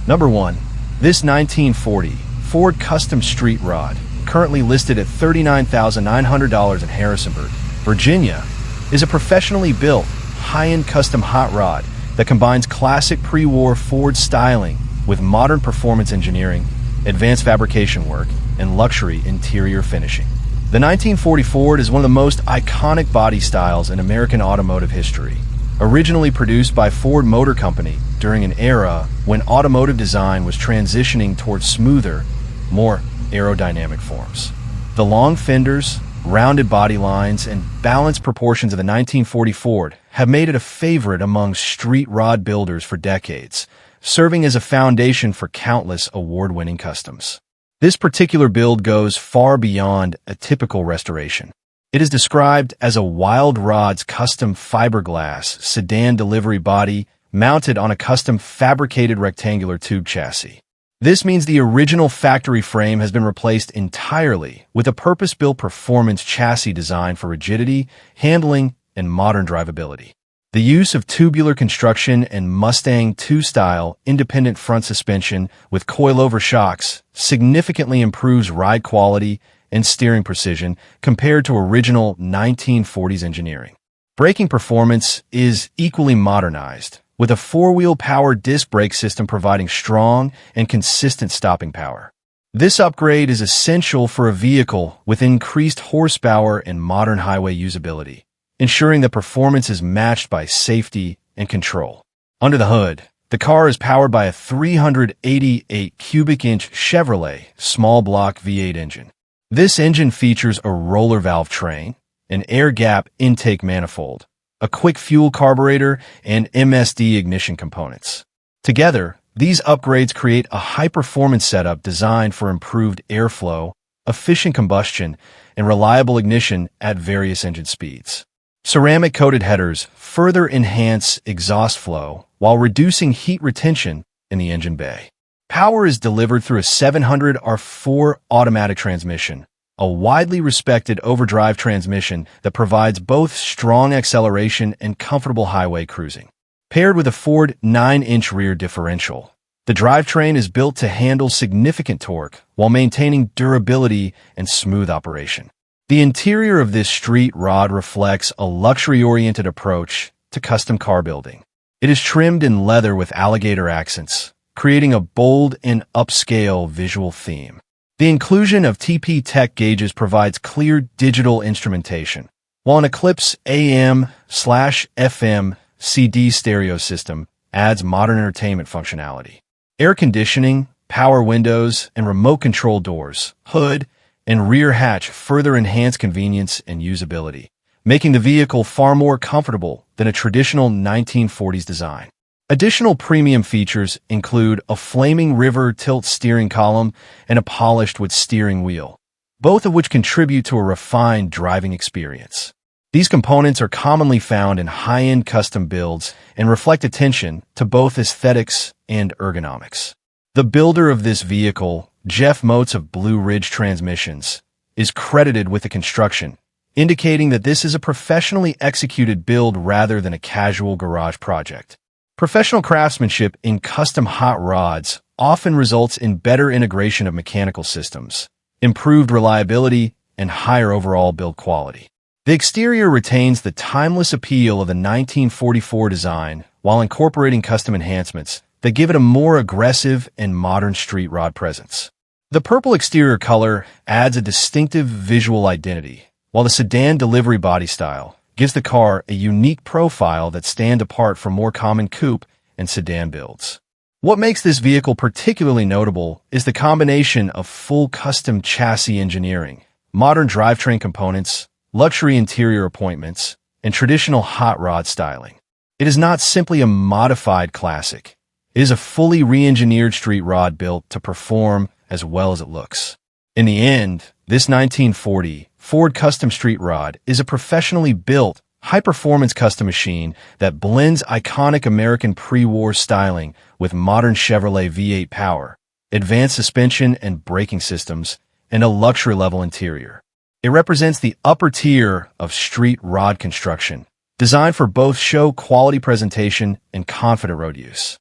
Number 1. This 1940 Ford Custom Street Rod, currently listed at $39,900 in Harrisonburg, Virginia, is a professionally built, high-end custom hot rod that combines classic pre-war Ford styling with modern performance engineering, advanced fabrication work, and luxury interior finishing. The 1940 Ford is one of the most iconic body styles in American automotive history. Originally produced by Ford Motor Company during an era when automotive design was transitioning towards smoother, more aerodynamic forms. The long fenders, rounded body lines, and balanced proportions of the 1940 Ford have made it a favorite among street rod builders for decades, serving as a foundation for countless award-winning customs. This particular build goes far beyond a typical restoration. It is described as a Wild Rod's custom fiberglass sedan delivery body mounted on a custom fabricated rectangular tube chassis. This means the original factory frame has been replaced entirely with a purpose-built performance chassis designed for rigidity, handling, and modern drivability. The use of tubular construction and Mustang II-style independent front suspension with coilover shocks significantly improves ride quality and steering precision compared to original 1940s engineering. Braking performance is equally modernized, with a four-wheel power disc brake system providing strong and consistent stopping power. This upgrade is essential for a vehicle with increased horsepower and modern highway usability, ensuring that performance is matched by safety and control. Under the hood, the car is powered by a 388 cubic inch Chevrolet small block V8 engine. This engine features a roller valve train, an air gap intake manifold, a quick fuel carburetor, and MSD ignition components. Together, these upgrades create a high-performance setup designed for improved airflow, efficient combustion, and reliable ignition at various engine speeds. Ceramic-coated headers further enhance exhaust flow while reducing heat retention in the engine bay. Power is delivered through a 700 R4 automatic transmission, a widely respected overdrive transmission that provides both strong acceleration and comfortable highway cruising. Paired with a Ford 9-inch rear differential, the drivetrain is built to handle significant torque while maintaining durability and smooth operation. The interior of this street rod reflects a luxury-oriented approach to custom car building. It is trimmed in leather with alligator accents, creating a bold and upscale visual theme. The inclusion of TP Tech gauges provides clear digital instrumentation, while an Eclipse AM/FM CD stereo system adds modern entertainment functionality. Air conditioning, power windows, and remote control doors, hood, and rear hatch further enhance convenience and usability, making the vehicle far more comfortable than a traditional 1940s design. Additional premium features include a flaming river tilt steering column and a polished wood steering wheel, both of which contribute to a refined driving experience. These components are commonly found in high-end custom builds and reflect attention to both aesthetics and ergonomics. The builder of this vehicle, Jeff Motes of Blue Ridge Transmissions, is credited with the construction, indicating that this is a professionally executed build rather than a casual garage project. Professional craftsmanship in custom hot rods often results in better integration of mechanical systems, improved reliability, and higher overall build quality. The exterior retains the timeless appeal of the 1944 design while incorporating custom enhancements that give it a more aggressive and modern street rod presence. The purple exterior color adds a distinctive visual identity, while the sedan delivery body style gives the car a unique profile that stand apart from more common coupe and sedan builds. What makes this vehicle particularly notable is the combination of full custom chassis engineering, modern drivetrain components, luxury interior appointments, and traditional hot rod styling. It is not simply a modified classic. It is a fully re-engineered street rod built to perform as well as it looks. In the end, this 1940 Ford Custom Street Rod is a professionally built, high-performance custom machine that blends iconic American pre-war styling with modern Chevrolet V8 power, advanced suspension and braking systems, and a luxury-level interior. It represents the upper tier of street rod construction, designed for both show quality presentation and confident road use.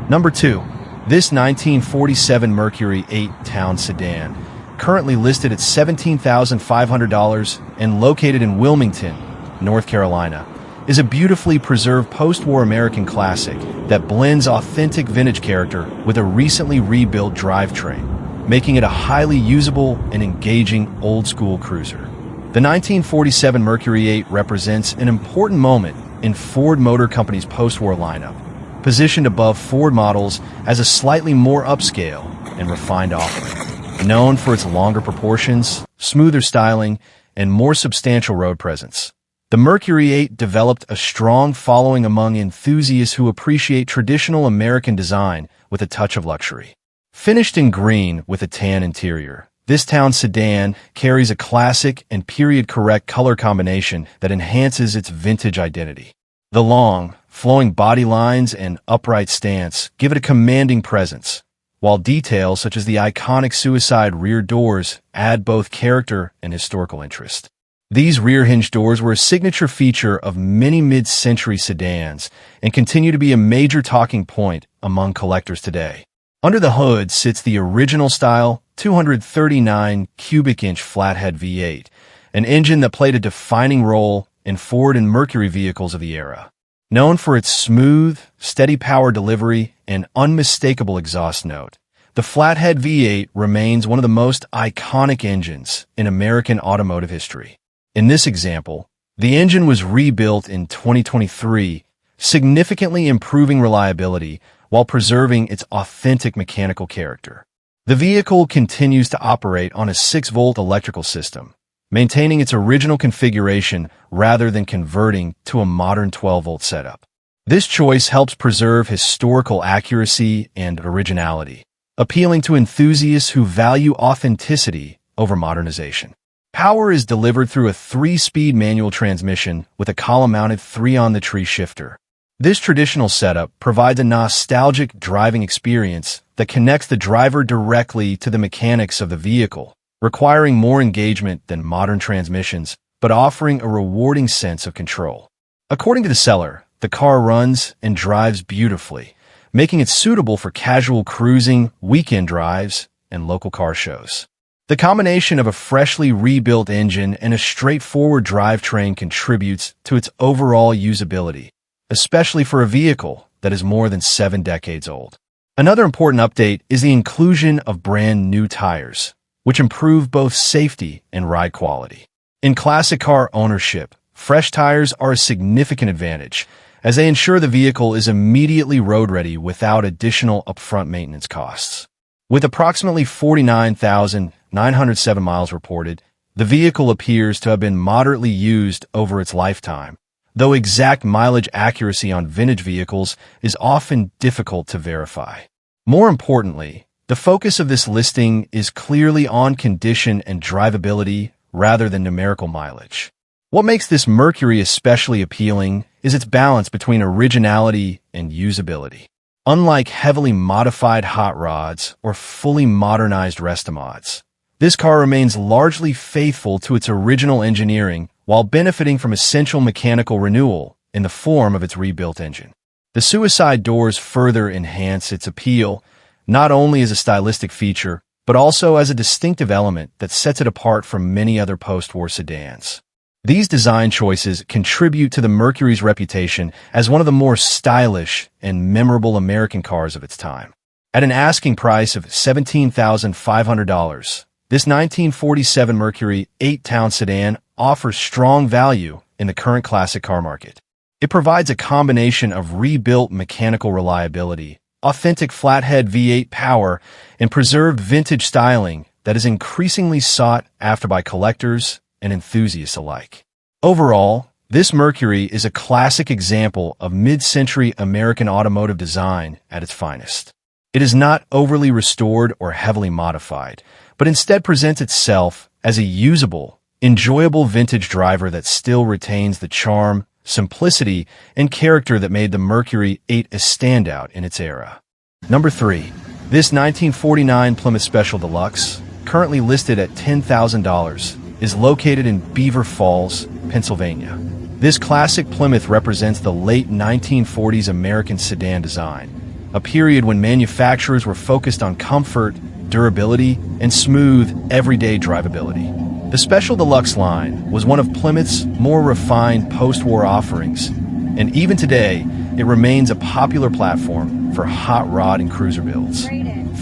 Number 2. This 1947 Mercury 8-town sedan, currently listed at $17,500 and located in Wilmington, North Carolina, is a beautifully preserved post-war American classic that blends authentic vintage character with a recently rebuilt drivetrain, making it a highly usable and engaging old-school cruiser. The 1947 Mercury 8 represents an important moment in Ford Motor Company's post-war lineup, positioned above Ford models as a slightly more upscale and refined offering. Known for its longer proportions, smoother styling, and more substantial road presence, the Mercury 8 developed a strong following among enthusiasts who appreciate traditional American design with a touch of luxury. Finished in green with a tan interior, this town sedan carries a classic and period-correct color combination that enhances its vintage identity. The long, flowing body lines and upright stance give it a commanding presence, while details such as the iconic suicide rear doors add both character and historical interest. These rear hinge doors were a signature feature of many mid-century sedans and continue to be a major talking point among collectors today. Under the hood sits the original-style 239 cubic inch flathead V8, an engine that played a defining role in Ford and Mercury vehicles of the era. Known for its smooth, steady power delivery and unmistakable exhaust note, the flathead V8 remains one of the most iconic engines in American automotive history. In this example, the engine was rebuilt in 2023, significantly improving reliability while preserving its authentic mechanical character. The vehicle continues to operate on a 6-volt electrical system, maintaining its original configuration rather than converting to a modern 12-volt setup. This choice helps preserve historical accuracy and originality, appealing to enthusiasts who value authenticity over modernization. Power is delivered through a 3-speed manual transmission with a column-mounted 3-on-the-tree shifter. This traditional setup provides a nostalgic driving experience that connects the driver directly to the mechanics of the vehicle, requiring more engagement than modern transmissions, but offering a rewarding sense of control. According to the seller, the car runs and drives beautifully, making it suitable for casual cruising, weekend drives, and local car shows. The combination of a freshly rebuilt engine and a straightforward drivetrain contributes to its overall usability, especially for a vehicle that is more than 7 decades old. Another important update is the inclusion of brand new tires, which improve both safety and ride quality. In classic car ownership, fresh tires are a significant advantage, as they ensure the vehicle is immediately road-ready without additional upfront maintenance costs. With approximately 49,907 miles reported, the vehicle appears to have been moderately used over its lifetime, though exact mileage accuracy on vintage vehicles is often difficult to verify. More importantly, the focus of this listing is clearly on condition and drivability rather than numerical mileage. What makes this Mercury especially appealing is its balance between originality and usability. Unlike heavily modified hot rods or fully modernized restomods, this car remains largely faithful to its original engineering while benefiting from essential mechanical renewal in the form of its rebuilt engine. The suicide doors further enhance its appeal, not only as a stylistic feature, but also as a distinctive element that sets it apart from many other post-war sedans. These design choices contribute to the Mercury's reputation as one of the more stylish and memorable American cars of its time. At an asking price of $17,500, this 1947 Mercury 8-town sedan offers strong value in the current classic car market. It provides a combination of rebuilt mechanical reliability, authentic flathead V8 power, and preserved vintage styling that is increasingly sought after by collectors and enthusiasts alike. Overall, this Mercury is a classic example of mid-century American automotive design at its finest. It is not overly restored or heavily modified, but instead presents itself as a usable, enjoyable vintage driver that still retains the charm, simplicity, and character that made the Mercury 8 a standout in its era. Number 3. This 1949 Plymouth Special Deluxe, currently listed at $10,000, is located in Beaver Falls, Pennsylvania. This classic Plymouth represents the late 1940s American sedan design, a period when manufacturers were focused on comfort, durability, and smooth, everyday drivability. The Special Deluxe line was one of Plymouth's more refined post-war offerings, and even today, it remains a popular platform for hot rod and cruiser builds.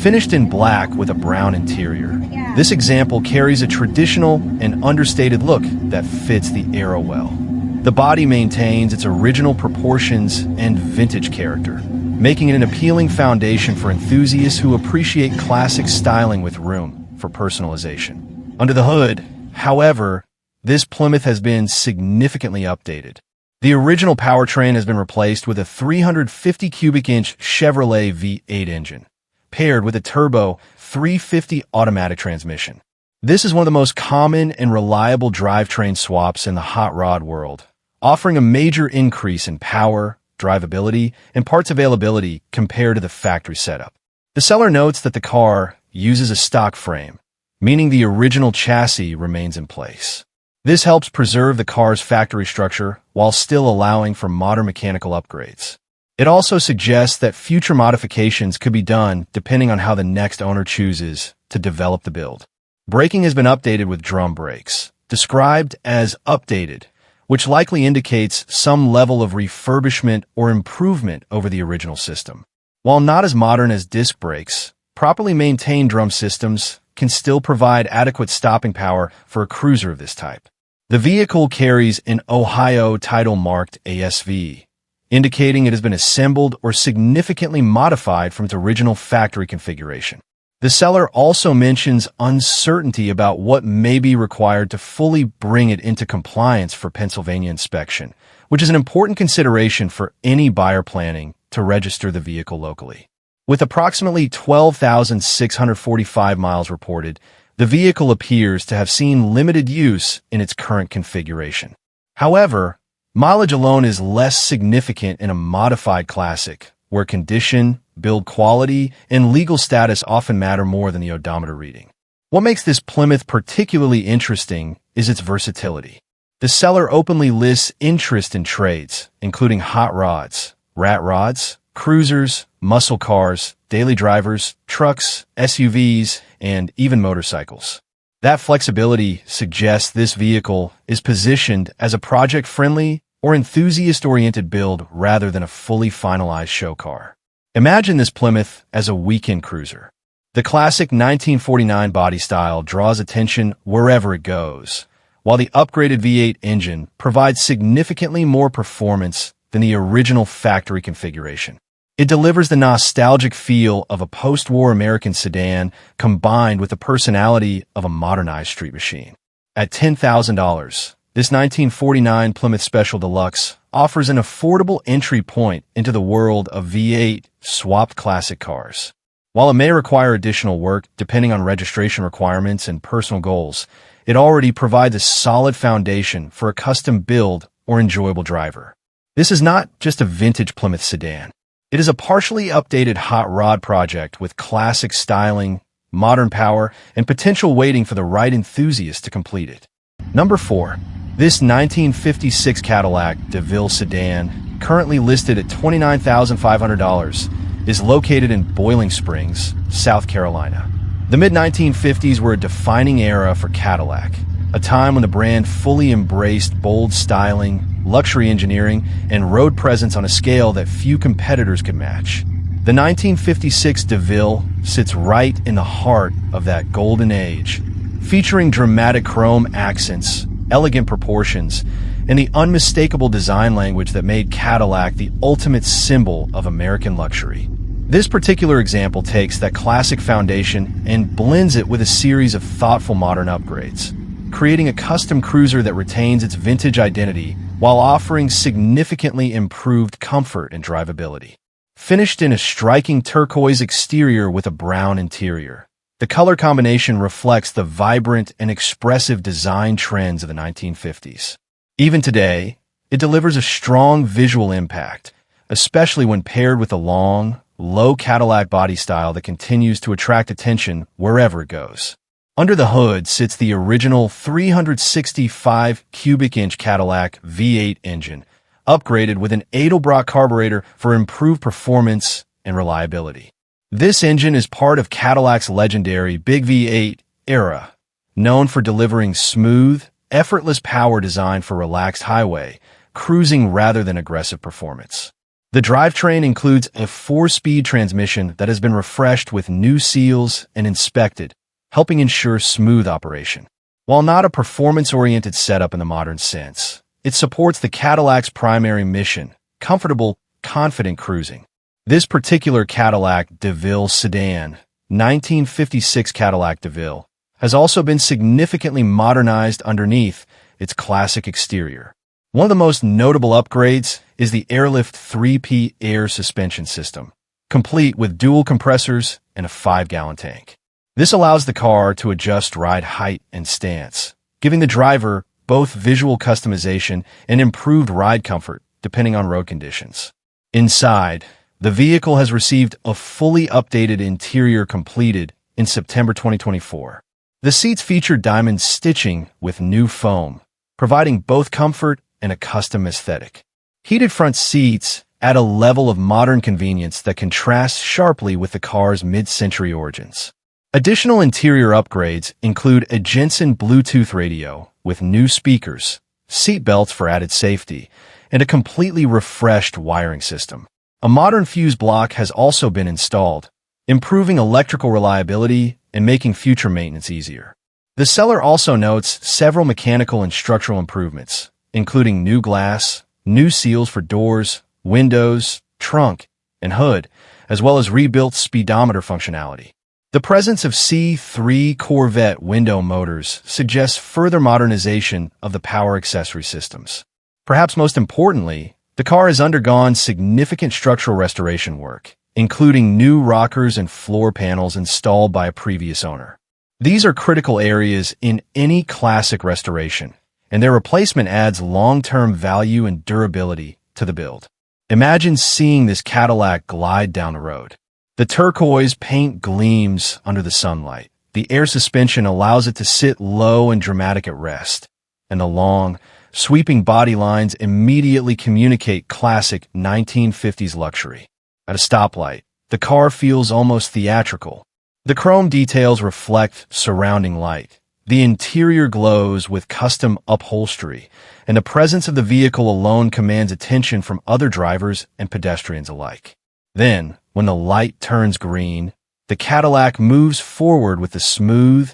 Finished in black with a brown interior, this example carries a traditional and understated look that fits the era well. The body maintains its original proportions and vintage character, making it an appealing foundation for enthusiasts who appreciate classic styling with room for personalization. Under the hood, however, this Plymouth has been significantly updated. The original powertrain has been replaced with a 350 cubic inch Chevrolet V8 engine, paired with a turbo 350 automatic transmission. This is one of the most common and reliable drivetrain swaps in the hot rod world, offering a major increase in power, drivability, and parts availability compared to the factory setup. The seller notes that the car uses a stock frame, meaning the original chassis remains in place. This helps preserve the car's factory structure while still allowing for modern mechanical upgrades. It also suggests that future modifications could be done depending on how the next owner chooses to develop the build. Braking has been updated with drum brakes, described as updated, which likely indicates some level of refurbishment or improvement over the original system. While not as modern as disc brakes, properly maintained drum systems can still provide adequate stopping power for a cruiser of this type. The vehicle carries an Ohio title-marked ASV, indicating it has been assembled or significantly modified from its original factory configuration. The seller also mentions uncertainty about what may be required to fully bring it into compliance for Pennsylvania inspection, which is an important consideration for any buyer planning to register the vehicle locally. With approximately 12,645 miles reported, the vehicle appears to have seen limited use in its current configuration. However, mileage alone is less significant in a modified classic, where condition, build quality, and legal status often matter more than the odometer reading. What makes this Plymouth particularly interesting is its versatility. The seller openly lists interest in trades, including hot rods, rat rods, cruisers, muscle cars, daily drivers, trucks, SUVs, and even motorcycles. That flexibility suggests this vehicle is positioned as a project-friendly or enthusiast-oriented build rather than a fully finalized show car. Imagine this Plymouth as a weekend cruiser. The classic 1949 body style draws attention wherever it goes, while the upgraded V8 engine provides significantly more performance than the original factory configuration. It delivers the nostalgic feel of a post-war American sedan combined with the personality of a modernized street machine. At $10,000, this 1949 Plymouth Special Deluxe offers an affordable entry point into the world of V8 swapped classic cars. While it may require additional work depending on registration requirements and personal goals, it already provides a solid foundation for a custom build or enjoyable driver. This is not just a vintage Plymouth sedan. It is a partially updated hot rod project with classic styling, modern power, and potential waiting for the right enthusiast to complete it. Number 4. This 1956 Cadillac DeVille sedan, currently listed at $29,500, is located in Boiling Springs, South Carolina. The mid-1950s were a defining era for Cadillac, a time when the brand fully embraced bold styling, luxury engineering, and road presence on a scale that few competitors could match. The 1956 DeVille sits right in the heart of that golden age, featuring dramatic chrome accents, elegant proportions, and the unmistakable design language that made Cadillac the ultimate symbol of American luxury. This particular example takes that classic foundation and blends it with a series of thoughtful modern upgrades, creating a custom cruiser that retains its vintage identity while offering significantly improved comfort and drivability. Finished in a striking turquoise exterior with a brown interior, the color combination reflects the vibrant and expressive design trends of the 1950s. Even today, it delivers a strong visual impact, especially when paired with a long, low Cadillac body style that continues to attract attention wherever it goes. Under the hood sits the original 365 cubic inch Cadillac V8 engine, upgraded with an Edelbrock carburetor for improved performance and reliability. This engine is part of Cadillac's legendary Big V8 era, known for delivering smooth, effortless power designed for relaxed highway cruising rather than aggressive performance. The drivetrain includes a 4-speed transmission that has been refreshed with new seals and inspected, helping ensure smooth operation. While not a performance-oriented setup in the modern sense, it supports the Cadillac's primary mission: comfortable, confident cruising. This particular Cadillac DeVille sedan, 1956 Cadillac DeVille, has also been significantly modernized underneath its classic exterior. One of the most notable upgrades is the Airlift 3P air suspension system, complete with dual compressors and a 5-gallon tank. This allows the car to adjust ride height and stance, giving the driver both visual customization and improved ride comfort depending on road conditions. Inside, the vehicle has received a fully updated interior completed in September 2024. The seats feature diamond stitching with new foam, providing both comfort and a custom aesthetic. Heated front seats add a level of modern convenience that contrasts sharply with the car's mid-century origins. Additional interior upgrades include a Jensen Bluetooth radio with new speakers, seat belts for added safety, and a completely refreshed wiring system. A modern fuse block has also been installed, improving electrical reliability and making future maintenance easier. The seller also notes several mechanical and structural improvements, including new glass, new seals for doors, windows, trunk, and hood, as well as rebuilt speedometer functionality. The presence of C3 Corvette window motors suggests further modernization of the power accessory systems. Perhaps most importantly, the car has undergone significant structural restoration work, including new rockers and floor panels installed by a previous owner. These are critical areas in any classic restoration, and their replacement adds long-term value and durability to the build. Imagine seeing this Cadillac glide down the road. The turquoise paint gleams under the sunlight. The air suspension allows it to sit low and dramatic at rest, and the long, sweeping body lines immediately communicate classic 1950s luxury. At a stoplight, the car feels almost theatrical. The chrome details reflect surrounding light. The interior glows with custom upholstery, and the presence of the vehicle alone commands attention from other drivers and pedestrians alike. Then, when the light turns green, the Cadillac moves forward with the smooth,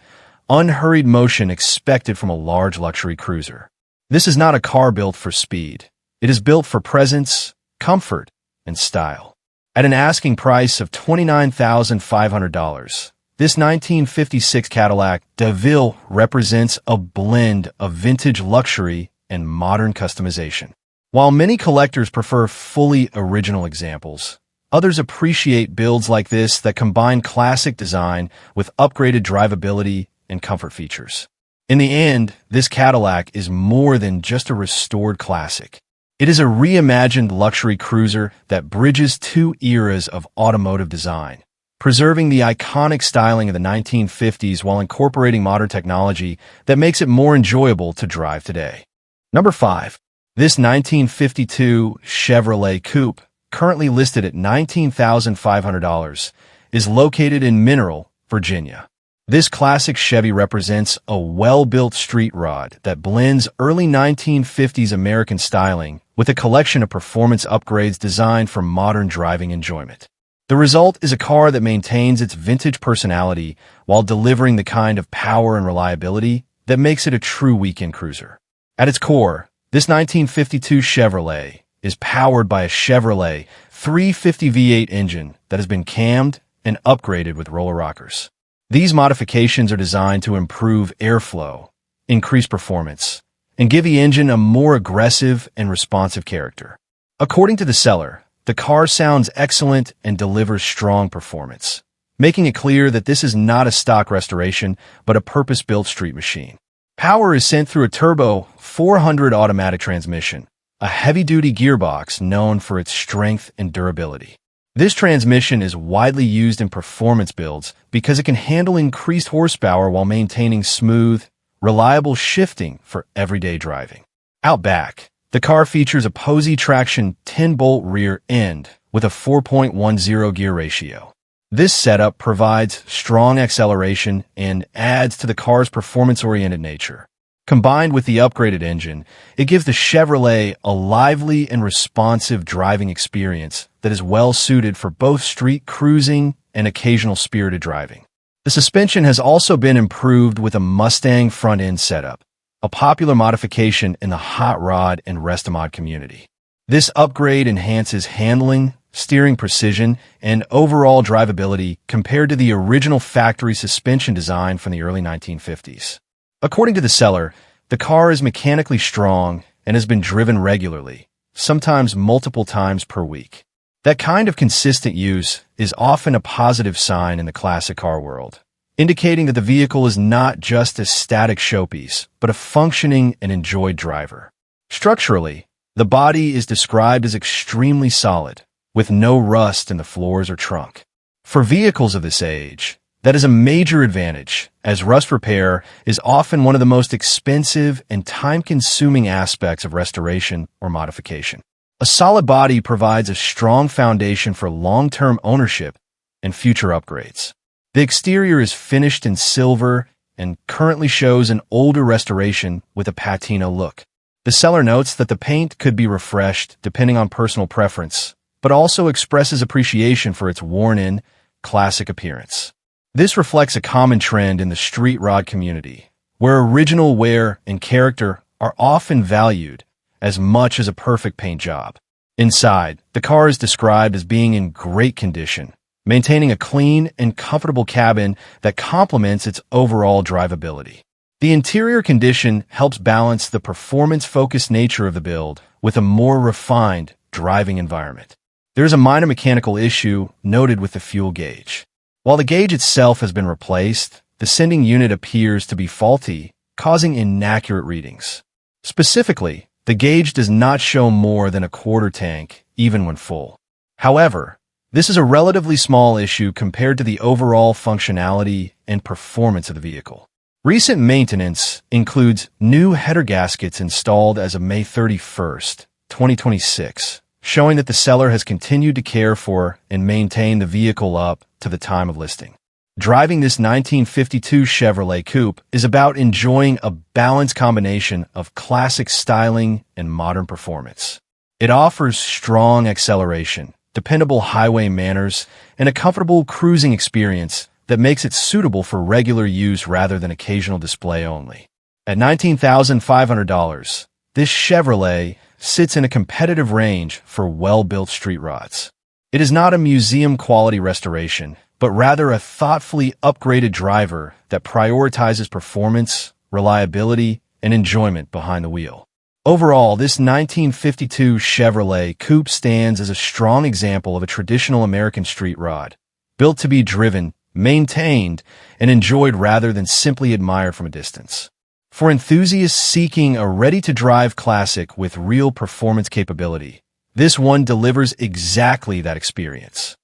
unhurried motion expected from a large luxury cruiser. This is not a car built for speed. It is built for presence, comfort, and style. At an asking price of $29,500, this 1956 Cadillac DeVille represents a blend of vintage luxury and modern customization. While many collectors prefer fully original examples, others appreciate builds like this that combine classic design with upgraded drivability and comfort features. In the end, this Cadillac is more than just a restored classic. It is a reimagined luxury cruiser that bridges two eras of automotive design, preserving the iconic styling of the 1950s while incorporating modern technology that makes it more enjoyable to drive today. Number 5. This 1952 Chevrolet Coupe, currently listed at $19,500, is located in Mineral, Virginia. This classic Chevy represents a well-built street rod that blends early 1950s American styling with a collection of performance upgrades designed for modern driving enjoyment. The result is a car that maintains its vintage personality while delivering the kind of power and reliability that makes it a true weekend cruiser. At its core, this 1952 Chevrolet is powered by a Chevrolet 350 V8 engine that has been cammed and upgraded with roller rockers. These modifications are designed to improve airflow, increase performance, and give the engine a more aggressive and responsive character. According to the seller, the car sounds excellent and delivers strong performance, making it clear that this is not a stock restoration, but a purpose-built street machine. Power is sent through a turbo 400 automatic transmission, a heavy-duty gearbox known for its strength and durability. This transmission is widely used in performance builds because it can handle increased horsepower while maintaining smooth, reliable shifting for everyday driving. Out back, The car features a Posey traction 10-bolt rear end with a 4.10 gear ratio. This setup provides strong acceleration and adds to the car's performance-oriented nature. Combined with the upgraded engine, it gives the Chevrolet a lively and responsive driving experience that is well suited for both street cruising and occasional spirited driving. The suspension has also been improved with a Mustang front-end setup, a popular modification in the hot rod and restomod community. This upgrade enhances handling, steering precision, and overall drivability compared to the original factory suspension design from the early 1950s. According to the seller, the car is mechanically strong and has been driven regularly, sometimes multiple times per week. That kind of consistent use is often a positive sign in the classic car world, indicating that the vehicle is not just a static showpiece, but a functioning and enjoyed driver. Structurally, the body is described as extremely solid, with no rust in the floors or trunk. For vehicles of this age, that is a major advantage, as rust repair is often one of the most expensive and time-consuming aspects of restoration or modification. A solid body provides a strong foundation for long-term ownership and future upgrades. The exterior is finished in silver and currently shows an older restoration with a patina look. The seller notes that the paint could be refreshed depending on personal preference, but also expresses appreciation for its worn-in, classic appearance. This reflects a common trend in the street rod community, where original wear and character are often valued as much as a perfect paint job. Inside, the car is described as being in great condition, maintaining a clean and comfortable cabin that complements its overall drivability. The interior condition helps balance the performance-focused nature of the build with a more refined driving environment. There is a minor mechanical issue noted with the fuel gauge. While the gauge itself has been replaced, the sending unit appears to be faulty, causing inaccurate readings. Specifically, the gauge does not show more than a quarter tank, even when full. However, this is a relatively small issue compared to the overall functionality and performance of the vehicle. Recent maintenance includes new header gaskets installed as of May 31st, 2026, showing that the seller has continued to care for and maintain the vehicle up to the time of listing. Driving this 1952 Chevrolet coupe is about enjoying a balanced combination of classic styling and modern performance. It offers strong acceleration, dependable highway manners, and a comfortable cruising experience that makes it suitable for regular use rather than occasional display only. At $19,500, this Chevrolet sits in a competitive range for well-built street rods. It is not a museum-quality restoration, but rather a thoughtfully upgraded driver that prioritizes performance, reliability, and enjoyment behind the wheel. Overall, this 1952 Chevrolet coupe stands as a strong example of a traditional American street rod, built to be driven, maintained, and enjoyed rather than simply admired from a distance. For enthusiasts seeking a ready-to-drive classic with real performance capability, this one delivers exactly that experience.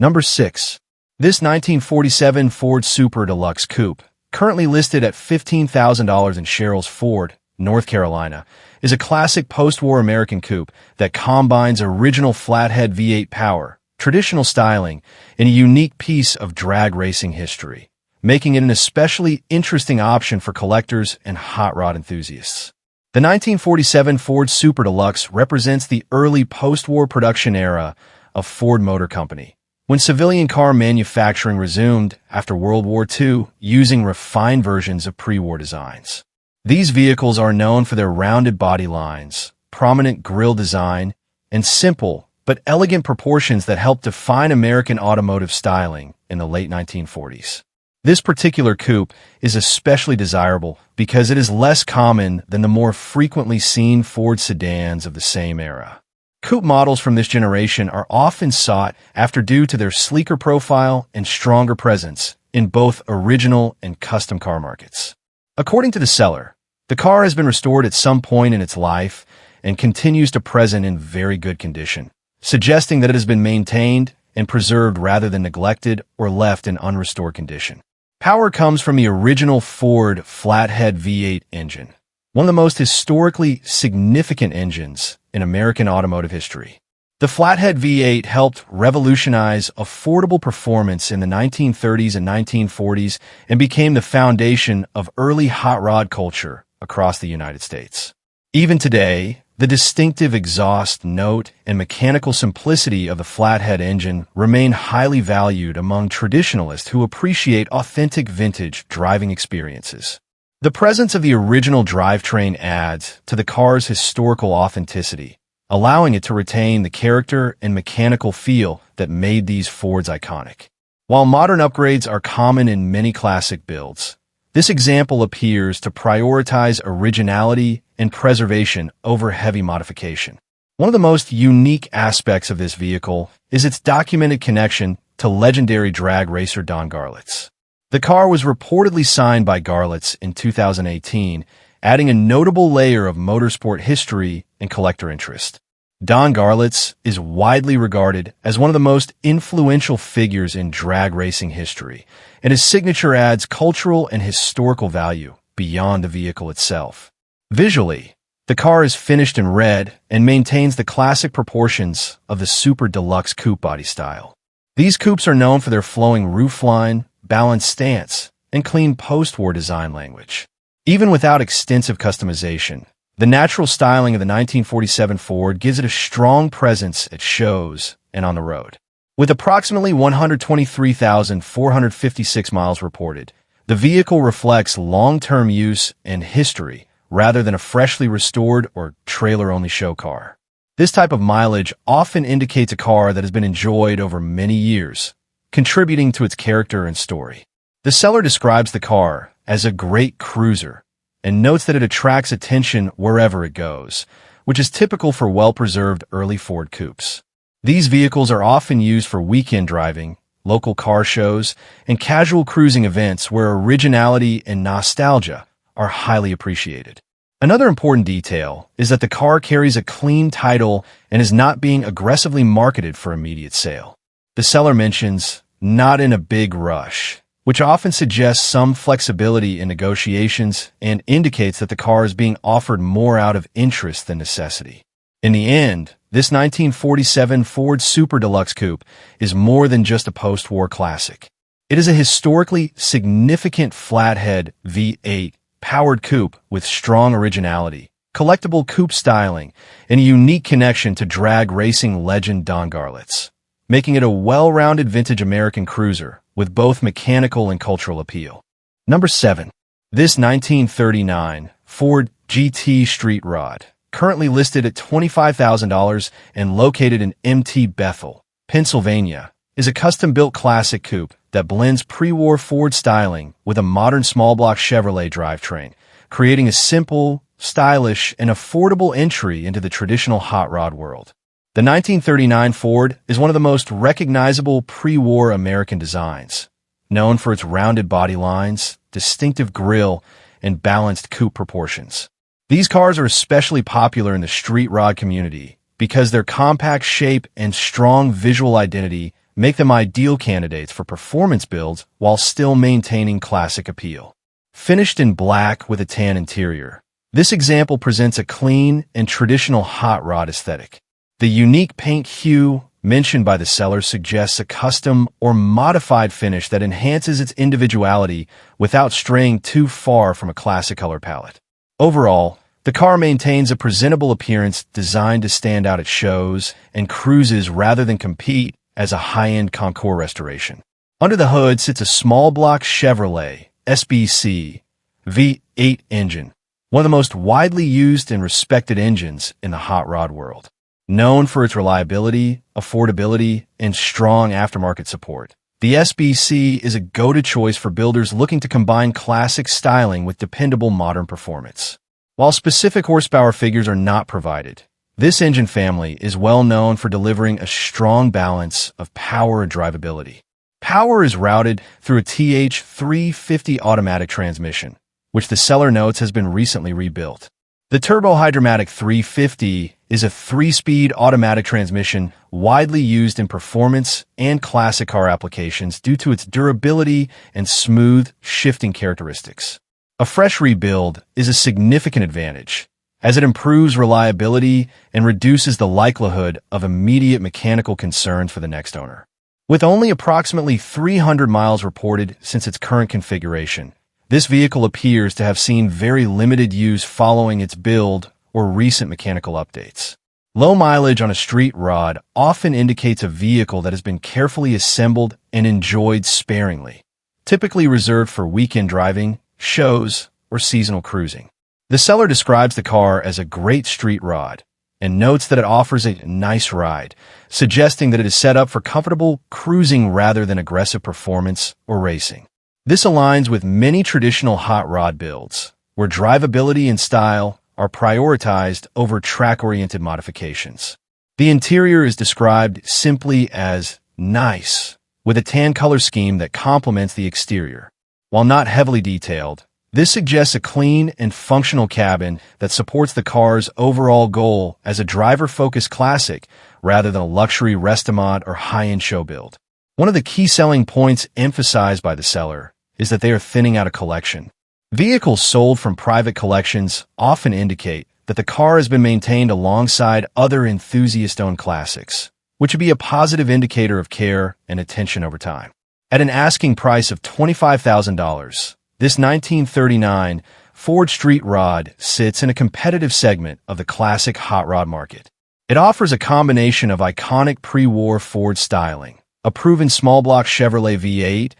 Number 6. This 1947 Ford Super Deluxe Coupe, currently listed at $15,000 in Sherrills Ford, North Carolina, is a classic post-war American coupe that combines original flathead V8 power, traditional styling, and a unique piece of drag racing history, making it an especially interesting option for collectors and hot rod enthusiasts. The 1947 Ford Super Deluxe represents the early post-war production era of Ford Motor Company, when civilian car manufacturing resumed after World War II using refined versions of pre-war designs. These vehicles are known for their rounded body lines, prominent grille design, and simple but elegant proportions that helped define American automotive styling in the late 1940s. This particular coupe is especially desirable because it is less common than the more frequently seen Ford sedans of the same era. Coupe models from this generation are often sought after due to their sleeker profile and stronger presence in both original and custom car markets. According to the seller, the car has been restored at some point in its life and continues to present in very good condition, suggesting that it has been maintained and preserved rather than neglected or left in unrestored condition. Power comes from the original Ford flathead V8 engine, one of the most historically significant engines in American automotive history. The flathead V8 helped revolutionize affordable performance in the 1930s and 1940s and became the foundation of early hot rod culture across the United States. Even today, the distinctive exhaust note and mechanical simplicity of the flathead engine remain highly valued among traditionalists who appreciate authentic vintage driving experiences. The presence of the original drivetrain adds to the car's historical authenticity, allowing it to retain the character and mechanical feel that made these Fords iconic. While modern upgrades are common in many classic builds, this example appears to prioritize originality and preservation over heavy modification. One of the most unique aspects of this vehicle is its documented connection to legendary drag racer Don Garlits. The car was reportedly signed by Garlits in 2018, adding a notable layer of motorsport history and collector interest. Don Garlits is widely regarded as one of the most influential figures in drag racing history, and his signature adds cultural and historical value beyond the vehicle itself. Visually, the car is finished in red and maintains the classic proportions of the super deluxe coupe body style. These coupes are known for their flowing roofline, balanced stance, and clean post-war design language. Even without extensive customization, the natural styling of the 1947 Ford gives it a strong presence at shows and on the road. With approximately 123,456 miles reported, the vehicle reflects long-term use and history rather than a freshly restored or trailer-only show car. This type of mileage often indicates a car that has been enjoyed over many years, contributing to its character and story. The seller describes the car as a great cruiser and notes that it attracts attention wherever it goes, which is typical for well-preserved early Ford coupes. These vehicles are often used for weekend driving, local car shows, and casual cruising events where originality and nostalgia are highly appreciated. Another important detail is that the car carries a clean title and is not being aggressively marketed for immediate sale. The seller mentions, "not in a big rush," which often suggests some flexibility in negotiations and indicates that the car is being offered more out of interest than necessity. In the end, this 1947 Ford Super Deluxe Coupe is more than just a post-war classic. It is a historically significant flathead V8 powered coupe with strong originality, collectible coupe styling, and a unique connection to drag racing legend Don Garlits, making it a well-rounded vintage American cruiser with both mechanical and cultural appeal. Number 7. This 1939 Ford GT Street Rod, currently listed at $25,000 and located in MT Bethel, Pennsylvania, is a custom-built classic coupe that blends pre-war Ford styling with a modern small-block Chevrolet drivetrain, creating a simple, stylish, and affordable entry into the traditional hot rod world. The 1939 Ford is one of the most recognizable pre-war American designs, known for its rounded body lines, distinctive grille, and balanced coupe proportions. These cars are especially popular in the street rod community because their compact shape and strong visual identity make them ideal candidates for performance builds while still maintaining classic appeal. Finished in black with a tan interior, this example presents a clean and traditional hot rod aesthetic. The unique paint hue mentioned by the seller suggests a custom or modified finish that enhances its individuality without straying too far from a classic color palette. Overall, the car maintains a presentable appearance designed to stand out at shows and cruises rather than compete as a high-end Concours restoration. Under the hood sits a small-block Chevrolet SBC V8 engine, one of the most widely used and respected engines in the hot rod world. Known for its reliability, affordability, and strong aftermarket support, the SBC is a go-to choice for builders looking to combine classic styling with dependable modern performance. While specific horsepower figures are not provided, this engine family is well known for delivering a strong balance of power and drivability. Power is routed through a TH350 automatic transmission, which the seller notes has been recently rebuilt. The Turbo-Hydromatic 350 is a 3-speed automatic transmission widely used in performance and classic car applications due to its durability and smooth, shifting characteristics. A fresh rebuild is a significant advantage, as it improves reliability and reduces the likelihood of immediate mechanical concerns for the next owner. With only approximately 300 miles reported since its current configuration, this vehicle appears to have seen very limited use following its build or recent mechanical updates. Low mileage on a street rod often indicates a vehicle that has been carefully assembled and enjoyed sparingly, typically reserved for weekend driving, shows, or seasonal cruising. The seller describes the car as a great street rod and notes that it offers a nice ride, suggesting that it is set up for comfortable cruising rather than aggressive performance or racing. This aligns with many traditional hot rod builds, where drivability and style are prioritized over track-oriented modifications. The interior is described simply as nice, with a tan color scheme that complements the exterior. While not heavily detailed, this suggests a clean and functional cabin that supports the car's overall goal as a driver-focused classic rather than a luxury restaurant or high-end show build. One of the key selling points emphasized by the seller is that they are thinning out a collection. Vehicles sold from private collections often indicate that the car has been maintained alongside other enthusiast-owned classics, which would be a positive indicator of care and attention over time. At an asking price of $25,000, this 1939 Ford Street Rod sits in a competitive segment of the classic hot rod market. It offers a combination of iconic pre-war Ford styling, a proven small-block Chevrolet V8,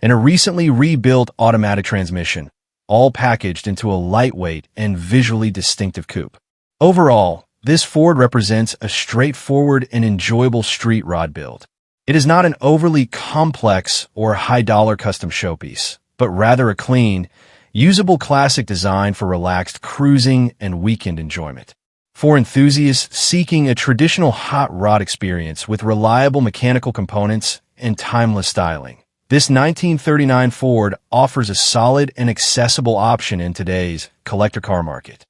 and a recently rebuilt automatic transmission, all packaged into a lightweight and visually distinctive coupe. Overall, this Ford represents a straightforward and enjoyable street rod build. It is not an overly complex or high-dollar custom showpiece, but rather a clean, usable classic design for relaxed cruising and weekend enjoyment. For enthusiasts seeking a traditional hot rod experience with reliable mechanical components and timeless styling, this 1939 Ford offers a solid and accessible option in today's collector car market.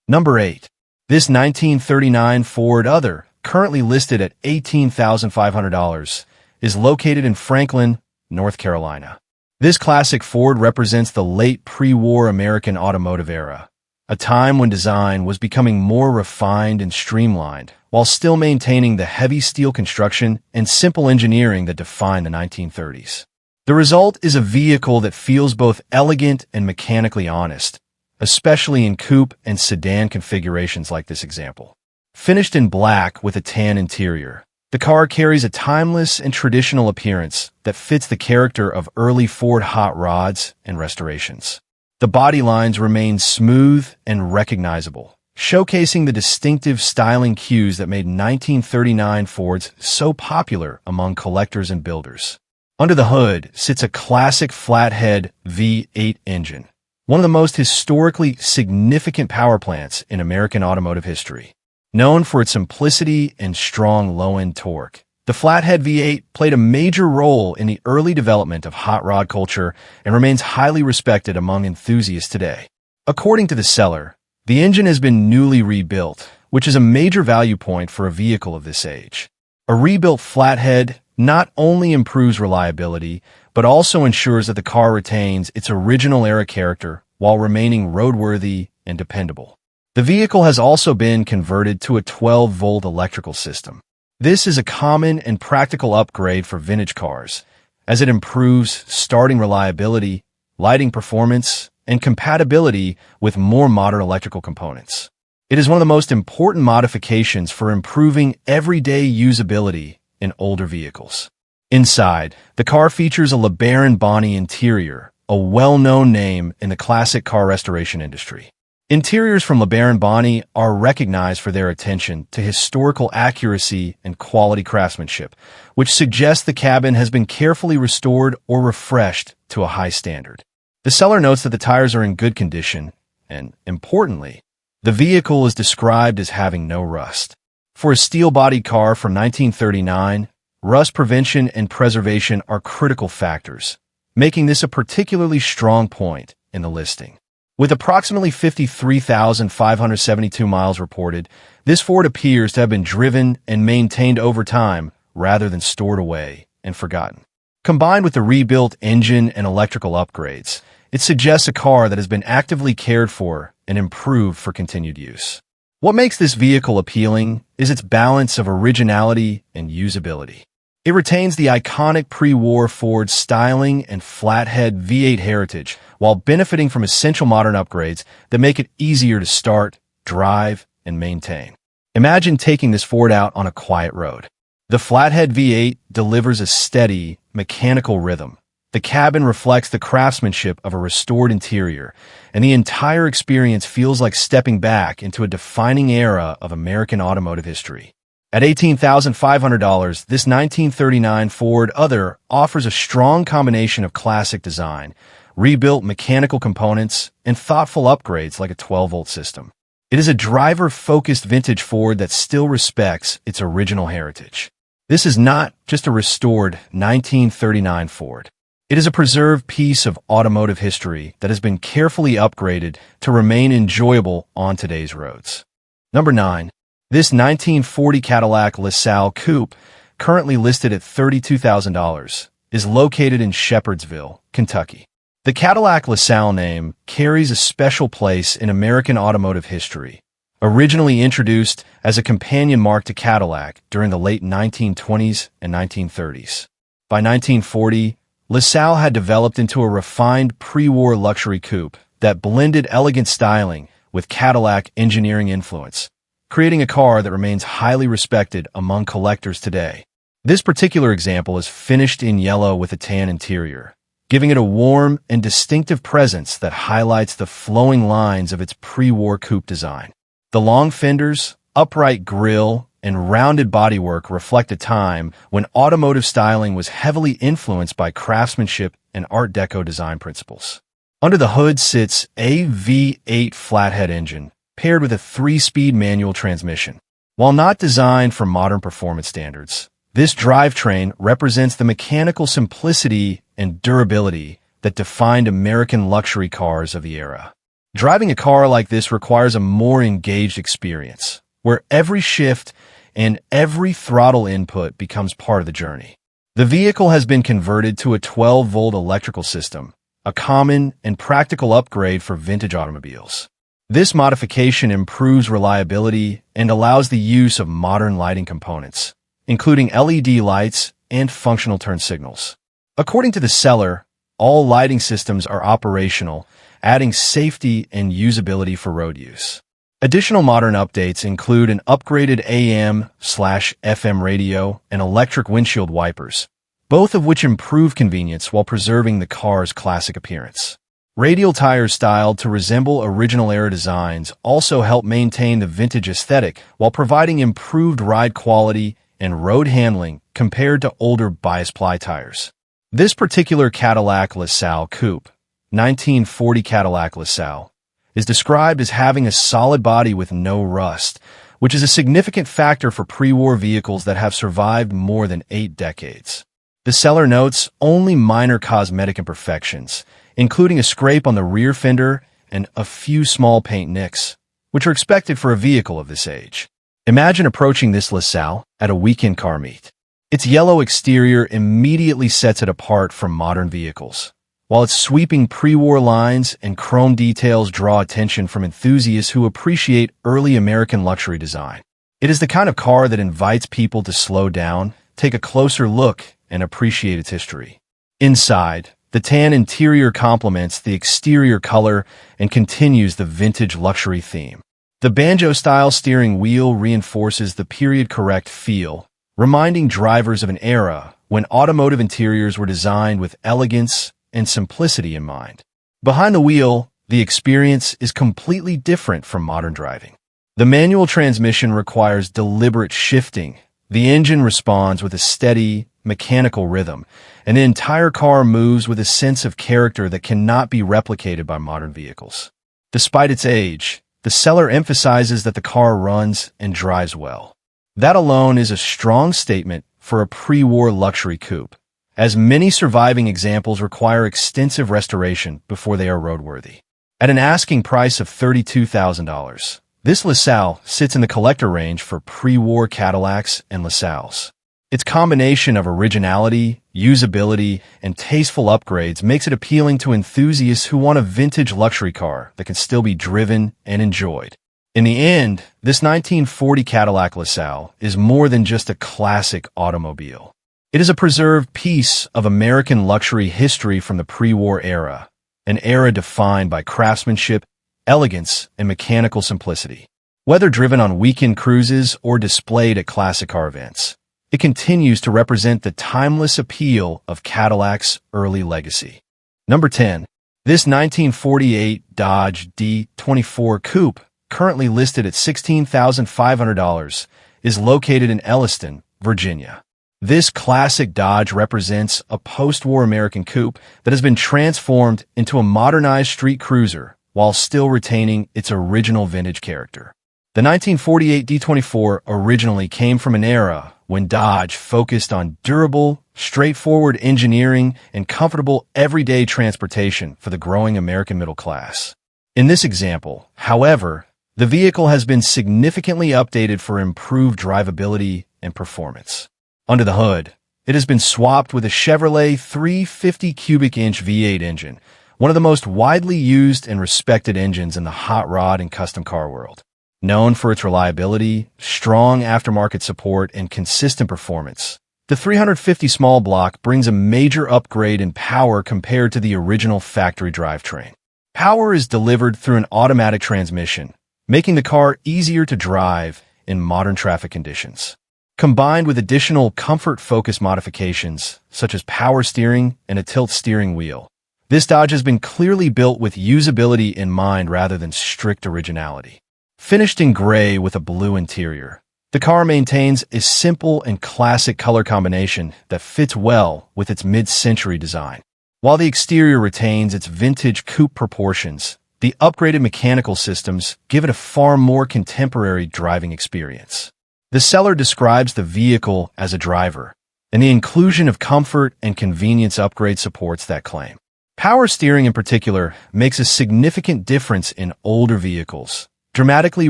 Number 8. This 1939 Ford Other, currently listed at $18,500, is located in Franklin, North Carolina. This classic Ford represents the late pre-war American automotive era, a time when design was becoming more refined and streamlined, while still maintaining the heavy steel construction and simple engineering that defined the 1930s. The result is a vehicle that feels both elegant and mechanically honest, especially in coupe and sedan configurations like this example. Finished in black with a tan interior, the car carries a timeless and traditional appearance that fits the character of early Ford hot rods and restorations. The body lines remain smooth and recognizable, showcasing the distinctive styling cues that made 1939 Fords so popular among collectors and builders. Under the hood sits a classic flathead V8 engine, one of the most historically significant power plants in American automotive history. Known for its simplicity and strong low-end torque, the flathead V8 played a major role in the early development of hot rod culture and remains highly respected among enthusiasts today. According to the seller, the engine has been newly rebuilt, which is a major value point for a vehicle of this age. A rebuilt flathead not only improves reliability, but also ensures that the car retains its original era character while remaining roadworthy and dependable. The vehicle has also been converted to a 12-volt electrical system. This is a common and practical upgrade for vintage cars, as it improves starting reliability, lighting performance, and compatibility with more modern electrical components. It is one of the most important modifications for improving everyday usability in older vehicles. Inside, the car features a LeBaron Bonney interior, a well-known name in the classic car restoration industry. Interiors from LeBaron Bonney are recognized for their attention to historical accuracy and quality craftsmanship, which suggests the cabin has been carefully restored or refreshed to a high standard. The seller notes that the tires are in good condition, and, importantly, the vehicle is described as having no rust. For a steel-bodied car from 1939, rust prevention and preservation are critical factors, making this a particularly strong point in the listing. With approximately 53,572 miles reported, this Ford appears to have been driven and maintained over time rather than stored away and forgotten. Combined with the rebuilt engine and electrical upgrades, It suggests a car that has been actively cared for and improved for continued use. What makes this vehicle appealing is its balance of originality and usability. It retains the iconic pre-war Ford styling and flathead V8 heritage while benefiting from essential modern upgrades that make it easier to start, drive, and maintain. Imagine taking this Ford out on a quiet road. The flathead V8 delivers a steady, mechanical rhythm. The cabin reflects the craftsmanship of a restored interior, and the entire experience feels like stepping back into a defining era of American automotive history. At $18,500, this 1939 Ford Other offers a strong combination of classic design, rebuilt mechanical components, and thoughtful upgrades like a 12-volt system. It is a driver-focused vintage Ford that still respects its original heritage. This is not just a restored 1939 Ford. It is a preserved piece of automotive history that has been carefully upgraded to remain enjoyable on today's roads. Number 9. This 1940 Cadillac LaSalle Coupe, currently listed at $32,000, is located in Shepherdsville, Kentucky. The Cadillac LaSalle name carries a special place in American automotive history. Originally introduced as a companion mark to Cadillac during the late 1920s and 1930s. By 1940, LaSalle had developed into a refined pre-war luxury coupe that blended elegant styling with Cadillac engineering influence, creating a car that remains highly respected among collectors today. This particular example is finished in yellow with a tan interior, giving it a warm and distinctive presence that highlights the flowing lines of its pre-war coupe design. The long fenders, upright grille, and rounded bodywork reflect a time when automotive styling was heavily influenced by craftsmanship and Art Deco design principles. Under the hood sits a V8 flathead engine, paired with a 3-speed manual transmission. While not designed for modern performance standards, this drivetrain represents the mechanical simplicity and durability that defined American luxury cars of the era. Driving a car like this requires a more engaged experience, where every shift and every throttle input becomes part of the journey. The vehicle has been converted to a 12-volt electrical system, a common and practical upgrade for vintage automobiles. This modification improves reliability and allows the use of modern lighting components, including LED lights and functional turn signals. According to the seller, all lighting systems are operational, adding safety and usability for road use. Additional modern updates include an upgraded AM/FM radio and electric windshield wipers, both of which improve convenience while preserving the car's classic appearance. Radial tires styled to resemble original era designs also help maintain the vintage aesthetic while providing improved ride quality and road handling compared to older bias ply tires. This particular Cadillac LaSalle Coupe, 1940 Cadillac LaSalle, is described as having a solid body with no rust, which is a significant factor for pre-war vehicles that have survived more than 8 decades. The seller notes only minor cosmetic imperfections, including a scrape on the rear fender and a few small paint nicks, which are expected for a vehicle of this age. Imagine approaching this LaSalle at a weekend car meet. Its yellow exterior immediately sets it apart from modern vehicles, while its sweeping pre-war lines and chrome details draw attention from enthusiasts who appreciate early American luxury design. It is the kind of car that invites people to slow down, take a closer look, and appreciate its history. Inside, the tan interior complements the exterior color and continues the vintage luxury theme. The banjo-style steering wheel reinforces the period-correct feel, reminding drivers of an era when automotive interiors were designed with elegance and simplicity in mind. Behind the wheel, the experience is completely different from modern driving. The manual transmission requires deliberate shifting. The engine responds with a steady, mechanical rhythm, and the entire car moves with a sense of character that cannot be replicated by modern vehicles. Despite its age, the seller emphasizes that the car runs and drives well. That alone is a strong statement for a pre-war luxury coupe, as many surviving examples require extensive restoration before they are roadworthy. At an asking price of $32,000, this LaSalle sits in the collector range for pre-war Cadillacs and LaSalles. Its combination of originality, usability, and tasteful upgrades makes it appealing to enthusiasts who want a vintage luxury car that can still be driven and enjoyed. In the end, this 1940 Cadillac LaSalle is more than just a classic automobile. It is a preserved piece of American luxury history from the pre-war era, an era defined by craftsmanship, elegance, and mechanical simplicity. Whether driven on weekend cruises or displayed at classic car events, it continues to represent the timeless appeal of Cadillac's early legacy. Number 10. This 1948 Dodge D24 Coupe, currently listed at $16,500, is located in Elliston, Virginia. This classic Dodge represents a post-war American coupe that has been transformed into a modernized street cruiser while still retaining its original vintage character. The 1948 D24 originally came from an era when Dodge focused on durable, straightforward engineering and comfortable everyday transportation for the growing American middle class. In this example, however, the vehicle has been significantly updated for improved drivability and performance. Under the hood, it has been swapped with a Chevrolet 350 cubic inch V8 engine, one of the most widely used and respected engines in the hot rod and custom car world. Known for its reliability, strong aftermarket support, and consistent performance, the 350 small block brings a major upgrade in power compared to the original factory drivetrain. Power is delivered through an automatic transmission, making the car easier to drive in modern traffic conditions. Combined with additional comfort-focused modifications, such as power steering and a tilt steering wheel, this Dodge has been clearly built with usability in mind rather than strict originality. Finished in gray with a blue interior, the car maintains a simple and classic color combination that fits well with its mid-century design. While the exterior retains its vintage coupe proportions, the upgraded mechanical systems give it a far more contemporary driving experience. The seller describes the vehicle as a driver, and the inclusion of comfort and convenience upgrade supports that claim. Power steering in particular makes a significant difference in older vehicles, dramatically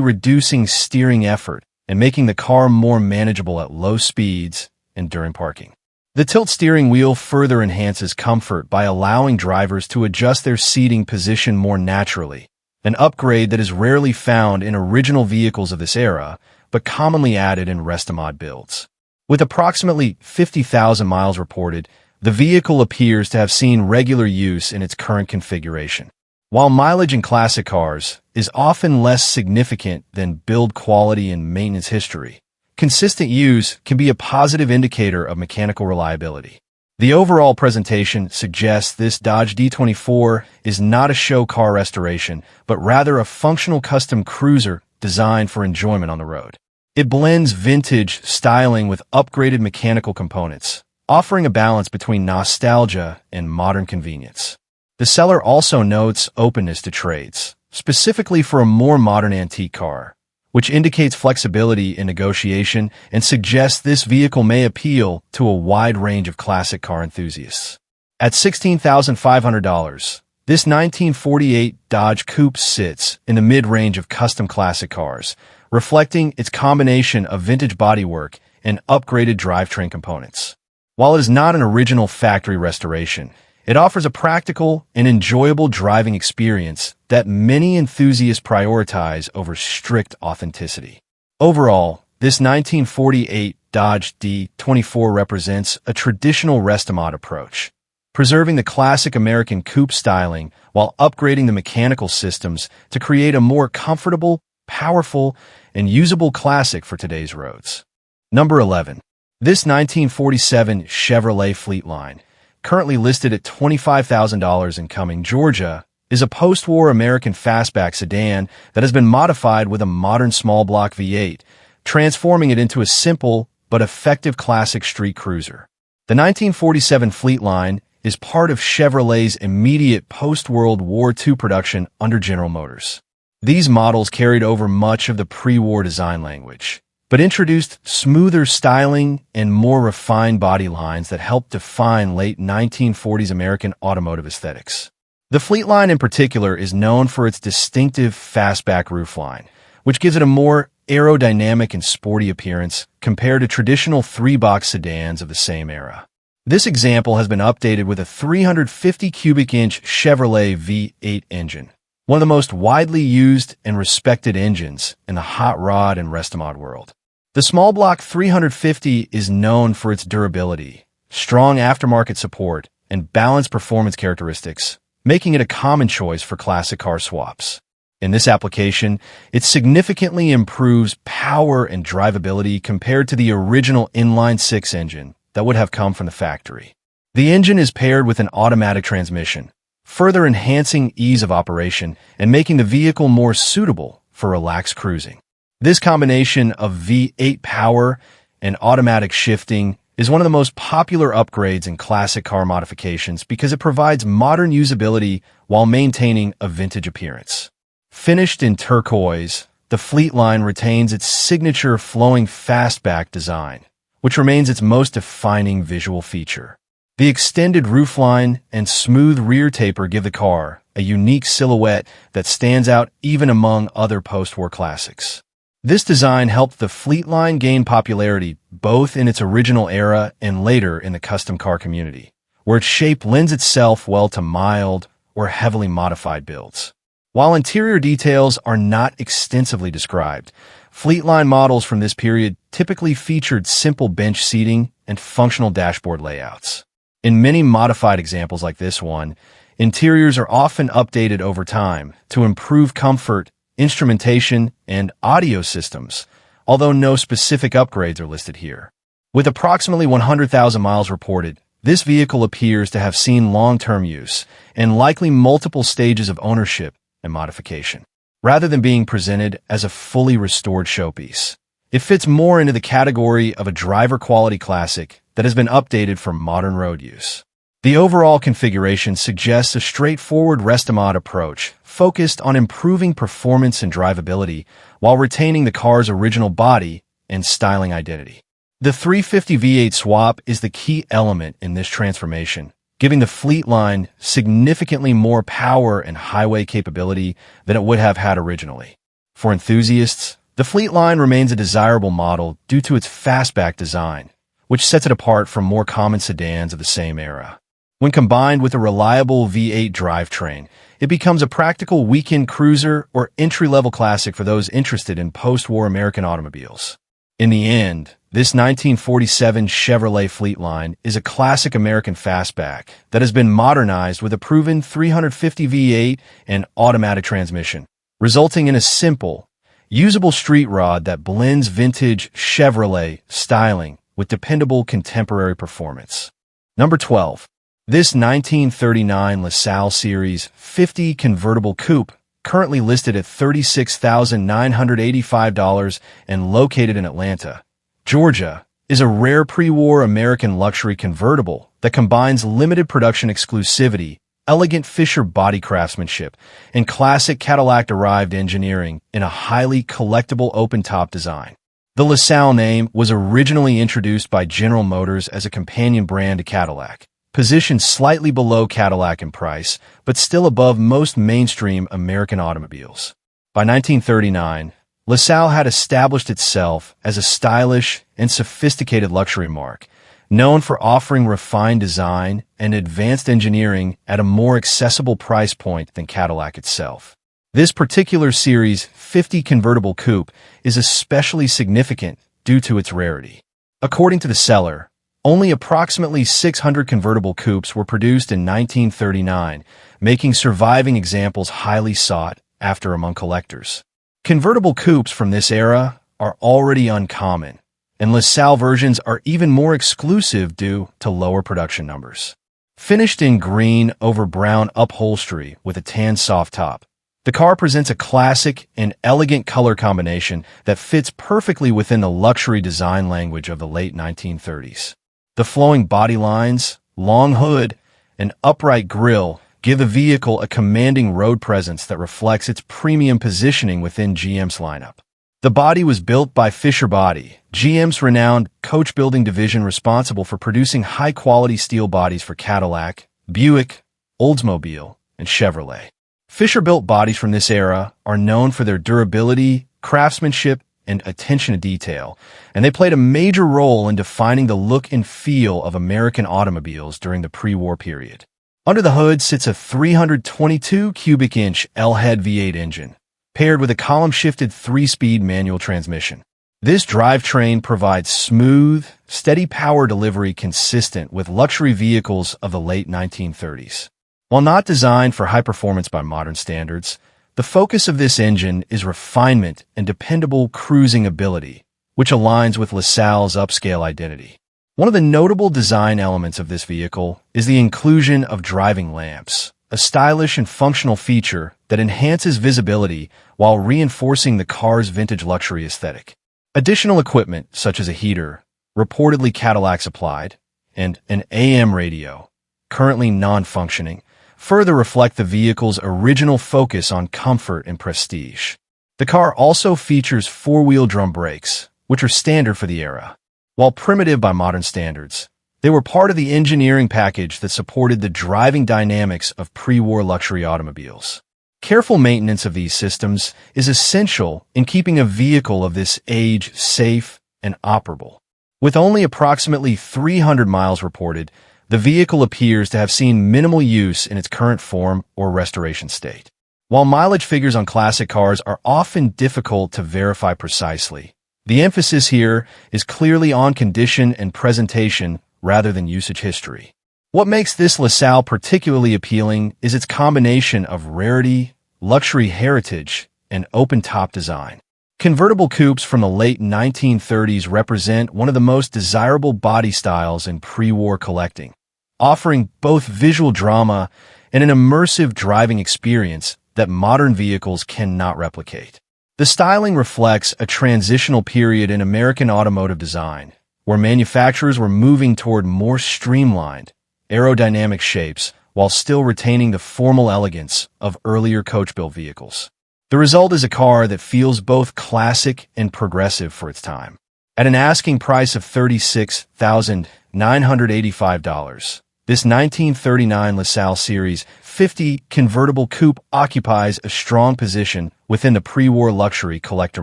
reducing steering effort and making the car more manageable at low speeds and during parking. The tilt steering wheel further enhances comfort by allowing drivers to adjust their seating position more naturally, an upgrade that is rarely found in original vehicles of this era, but commonly added in resto-mod builds. With approximately 50,000 miles reported, the vehicle appears to have seen regular use in its current configuration. While mileage in classic cars is often less significant than build quality and maintenance history, consistent use can be a positive indicator of mechanical reliability. The overall presentation suggests this Dodge D24 is not a show car restoration, but rather a functional custom cruiser designed for enjoyment on the road. It blends vintage styling with upgraded mechanical components, offering a balance between nostalgia and modern convenience. The seller also notes openness to trades, specifically for a more modern antique car, which indicates flexibility in negotiation and suggests this vehicle may appeal to a wide range of classic car enthusiasts. At $16,500, this 1948 Dodge Coupe sits in the mid-range of custom classic cars, reflecting its combination of vintage bodywork and upgraded drivetrain components. While it is not an original factory restoration, it offers a practical and enjoyable driving experience that many enthusiasts prioritize over strict authenticity. Overall, this 1948 Dodge D24 represents a traditional resto-mod approach, preserving the classic American coupe styling while upgrading the mechanical systems to create a more comfortable, powerful, and usable classic for today's roads. Number 11. This 1947 Chevrolet Fleetline, currently listed at $25,000 in Cumming, Georgia, is a post-war American fastback sedan that has been modified with a modern small block V8, transforming it into a simple but effective classic street cruiser. The 1947 Fleetline is part of Chevrolet's immediate post-World War II production under General Motors. These models carried over much of the pre-war design language, but introduced smoother styling and more refined body lines that helped define late 1940s American automotive aesthetics. The Fleetline in particular is known for its distinctive fastback roofline, which gives it a more aerodynamic and sporty appearance compared to traditional three-box sedans of the same era. This example has been updated with a 350 cubic inch Chevrolet V8 engine, one of the most widely used and respected engines in the hot rod and restomod world. The small block 350 is known for its durability, strong aftermarket support, and balanced performance characteristics, making it a common choice for classic car swaps. In this application, it significantly improves power and drivability compared to the original inline-six engine that would have come from the factory. The engine is paired with an automatic transmission, further enhancing ease of operation and making the vehicle more suitable for relaxed cruising. This combination of V8 power and automatic shifting is one of the most popular upgrades in classic car modifications because it provides modern usability while maintaining a vintage appearance. Finished in turquoise, the Fleet line retains its signature flowing fastback design, which remains its most defining visual feature. The extended roofline and smooth rear taper give the car a unique silhouette that stands out even among other post-war classics. This design helped the Fleet line gain popularity both in its original era and later in the custom car community, where its shape lends itself well to mild or heavily modified builds. While interior details are not extensively described, Fleet line models from this period typically featured simple bench seating and functional dashboard layouts. In many modified examples like this one, interiors are often updated over time to improve comfort, instrumentation, and audio systems, although no specific upgrades are listed here. With approximately 100,000 miles reported, this vehicle appears to have seen long-term use and likely multiple stages of ownership and modification. Rather than being presented as a fully restored showpiece, it fits more into the category of a driver-quality classic that has been updated for modern road use. The overall configuration suggests a straightforward restomod approach focused on improving performance and drivability while retaining the car's original body and styling identity. The 350 V8 swap is the key element in this transformation, giving the Fleet line significantly more power and highway capability than it would have had originally. For enthusiasts, the Fleet line remains a desirable model due to its fastback design, which sets it apart from more common sedans of the same era. When combined with a reliable V8 drivetrain, it becomes a practical weekend cruiser or entry-level classic for those interested in post-war American automobiles. In the end, this 1947 Chevrolet Fleet line is a classic American fastback that has been modernized with a proven 350 V8 and automatic transmission, resulting in a simple, usable street rod that blends vintage Chevrolet styling with dependable contemporary performance. Number 12. This 1939 LaSalle Series 50 convertible coupe, currently listed at $36,985 and located in Atlanta, Georgia, is a rare pre-war American luxury convertible that combines limited production exclusivity, elegant Fisher body craftsmanship, and classic Cadillac-derived engineering in a highly collectible open-top design. The LaSalle name was originally introduced by General Motors as a companion brand to Cadillac, positioned slightly below Cadillac in price, but still above most mainstream American automobiles. By 1939, LaSalle had established itself as a stylish and sophisticated luxury marque, known for offering refined design and advanced engineering at a more accessible price point than Cadillac itself. This particular Series 50 convertible coupe is especially significant due to its rarity. According to the seller, only approximately 600 convertible coupes were produced in 1939, making surviving examples highly sought after among collectors. Convertible coupes from this era are already uncommon, and LaSalle versions are even more exclusive due to lower production numbers. Finished in green over brown upholstery with a tan soft top, the car presents a classic and elegant color combination that fits perfectly within the luxury design language of the late 1930s. The flowing body lines, long hood, and upright grille give the vehicle a commanding road presence that reflects its premium positioning within GM's lineup. The body was built by Fisher Body, GM's renowned coach-building division responsible for producing high-quality steel bodies for Cadillac, Buick, Oldsmobile, and Chevrolet. Fisher-built bodies from this era are known for their durability, craftsmanship, and attention to detail, and they played a major role in defining the look and feel of American automobiles during the pre-war period. Under the hood sits a 322 cubic inch L-head V8 engine, paired with a column-shifted 3-speed manual transmission. This drivetrain provides smooth, steady power delivery consistent with luxury vehicles of the late 1930s. While not designed for high performance by modern standards, the focus of this engine is refinement and dependable cruising ability, which aligns with LaSalle's upscale identity. One of the notable design elements of this vehicle is the inclusion of driving lamps, a stylish and functional feature that enhances visibility while reinforcing the car's vintage luxury aesthetic. Additional equipment, such as a heater, reportedly Cadillac supplied, and an AM radio, currently non-functioning, further reflect the vehicle's original focus on comfort and prestige. The car also features four-wheel drum brakes, which are standard for the era. While primitive by modern standards, they were part of the engineering package that supported the driving dynamics of pre-war luxury automobiles. Careful maintenance of these systems is essential in keeping a vehicle of this age safe and operable. With only approximately 300 miles reported, the vehicle appears to have seen minimal use in its current form or restoration state. While mileage figures on classic cars are often difficult to verify precisely, the emphasis here is clearly on condition and presentation rather than usage history. What makes this LaSalle particularly appealing is its combination of rarity, luxury heritage, and open-top design. Convertible coupes from the late 1930s represent one of the most desirable body styles in pre-war collecting, offering both visual drama and an immersive driving experience that modern vehicles cannot replicate. The styling reflects a transitional period in American automotive design, where manufacturers were moving toward more streamlined, aerodynamic shapes while still retaining the formal elegance of earlier coach-built vehicles. The result is a car that feels both classic and progressive for its time. At an asking price of $36,985, this 1939 LaSalle Series 50 convertible coupe occupies a strong position within the pre-war luxury collector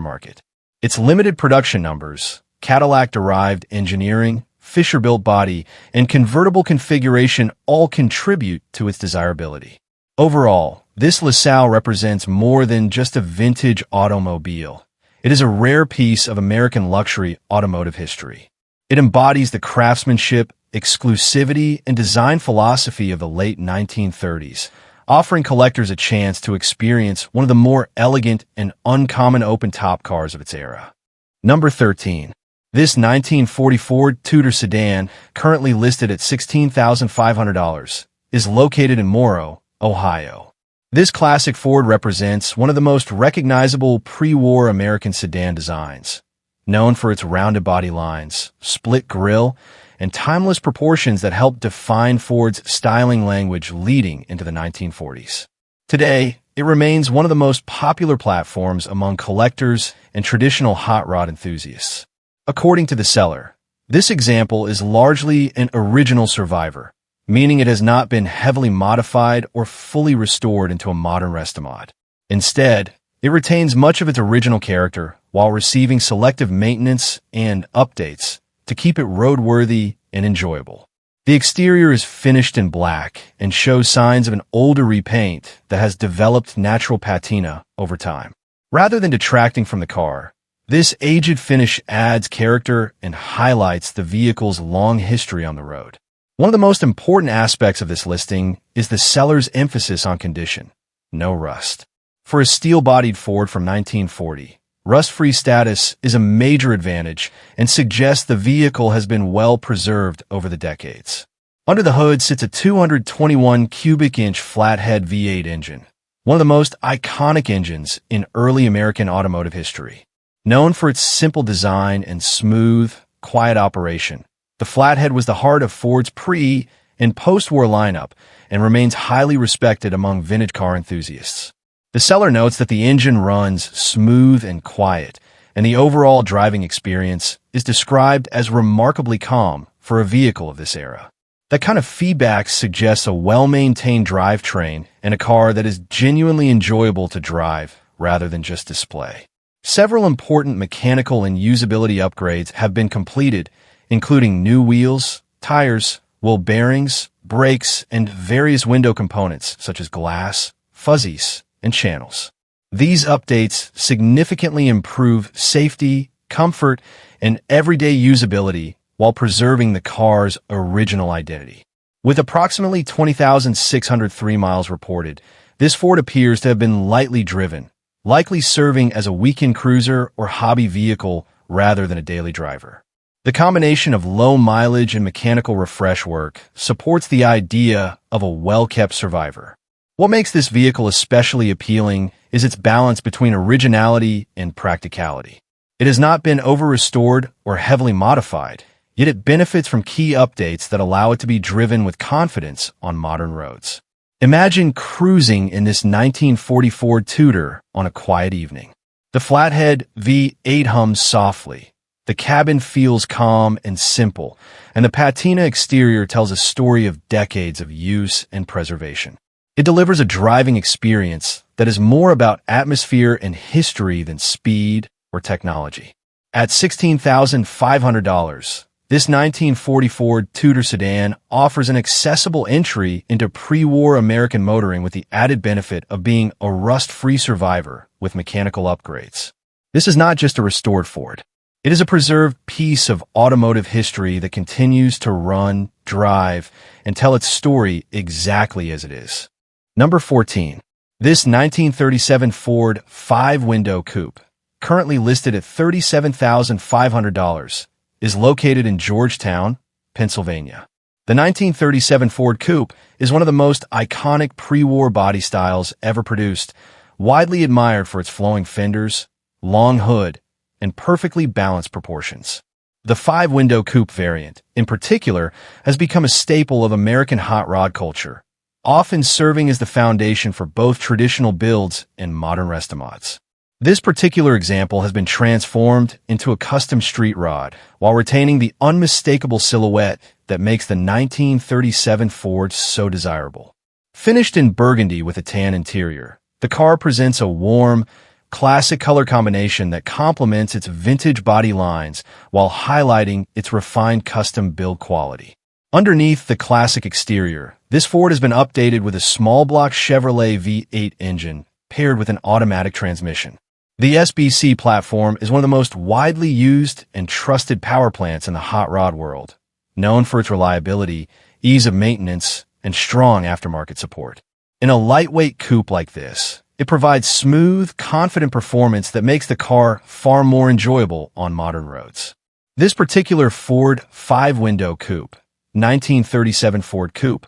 market. Its limited production numbers, Cadillac-derived engineering, Fisher-built body, and convertible configuration all contribute to its desirability. Overall, this LaSalle represents more than just a vintage automobile. It is a rare piece of American luxury automotive history. It embodies the craftsmanship, exclusivity, and design philosophy of the late 1930s, offering collectors a chance to experience one of the more elegant and uncommon open-top cars of its era. Number 13. This 1944 Tudor sedan, currently listed at $16,500, is located in Morrow, Ohio. This classic Ford represents one of the most recognizable pre-war American sedan designs, known for its rounded body lines, split grille, and timeless proportions that help define Ford's styling language leading into the 1940s. Today, it remains one of the most popular platforms among collectors and traditional hot rod enthusiasts. According to the seller, this example is largely an original survivor, meaning it has not been heavily modified or fully restored into a modern restomod. Instead, it retains much of its original character while receiving selective maintenance and updates to keep it roadworthy and enjoyable. The exterior is finished in black and shows signs of an older repaint that has developed natural patina over time. Rather than detracting from the car, this aged finish adds character and highlights the vehicle's long history on the road. One of the most important aspects of this listing is the seller's emphasis on condition, no rust. For a steel-bodied Ford from 1940, rust-free status is a major advantage and suggests the vehicle has been well preserved over the decades. Under the hood sits a 221 cubic inch flathead V8 engine, one of the most iconic engines in early American automotive history. Known for its simple design and smooth, quiet operation, the flathead was the heart of Ford's pre- and post-war lineup and remains highly respected among vintage car enthusiasts. The seller notes that the engine runs smooth and quiet, and the overall driving experience is described as remarkably calm for a vehicle of this era. That kind of feedback suggests a well-maintained drivetrain and a car that is genuinely enjoyable to drive rather than just display. Several important mechanical and usability upgrades have been completed, including new wheels, tires, wheel bearings, brakes, and various window components such as glass, fuzzies, and channels. These updates significantly improve safety, comfort, and everyday usability while preserving the car's original identity. With approximately 20,603 miles reported, this Ford appears to have been lightly driven, likely serving as a weekend cruiser or hobby vehicle rather than a daily driver. The combination of low mileage and mechanical refresh work supports the idea of a well-kept survivor. What makes this vehicle especially appealing is its balance between originality and practicality. It has not been over-restored or heavily modified, yet it benefits from key updates that allow it to be driven with confidence on modern roads. Imagine cruising in this 1944 Tudor on a quiet evening. The flathead V8 hums softly. The cabin feels calm and simple, and the patina exterior tells a story of decades of use and preservation. It delivers a driving experience that is more about atmosphere and history than speed or technology. At $16,500, this 1944 Tudor sedan offers an accessible entry into pre-war American motoring with the added benefit of being a rust-free survivor with mechanical upgrades. This is not just a restored Ford. It is a preserved piece of automotive history that continues to run, drive, and tell its story exactly as it is. Number 14. This 1937 Ford 5-window coupe, currently listed at $37,500, is located in Georgetown, Pennsylvania. The 1937 Ford Coupe is one of the most iconic pre-war body styles ever produced, widely admired for its flowing fenders, long hood, and perfectly balanced proportions. The 5-window coupe variant, in particular, has become a staple of American hot rod culture, often serving as the foundation for both traditional builds and modern restomods. This particular example has been transformed into a custom street rod while retaining the unmistakable silhouette that makes the 1937 Ford so desirable. Finished in burgundy with a tan interior, the car presents a warm, classic color combination that complements its vintage body lines while highlighting its refined custom build quality. Underneath the classic exterior, this Ford has been updated with a small block Chevrolet V8 engine paired with an automatic transmission. The SBC platform is one of the most widely used and trusted power plants in the hot rod world, known for its reliability, ease of maintenance, and strong aftermarket support. In a lightweight coupe like this, it provides smooth, confident performance that makes the car far more enjoyable on modern roads. This particular Ford 5-window coupe, 1937 Ford Coupe,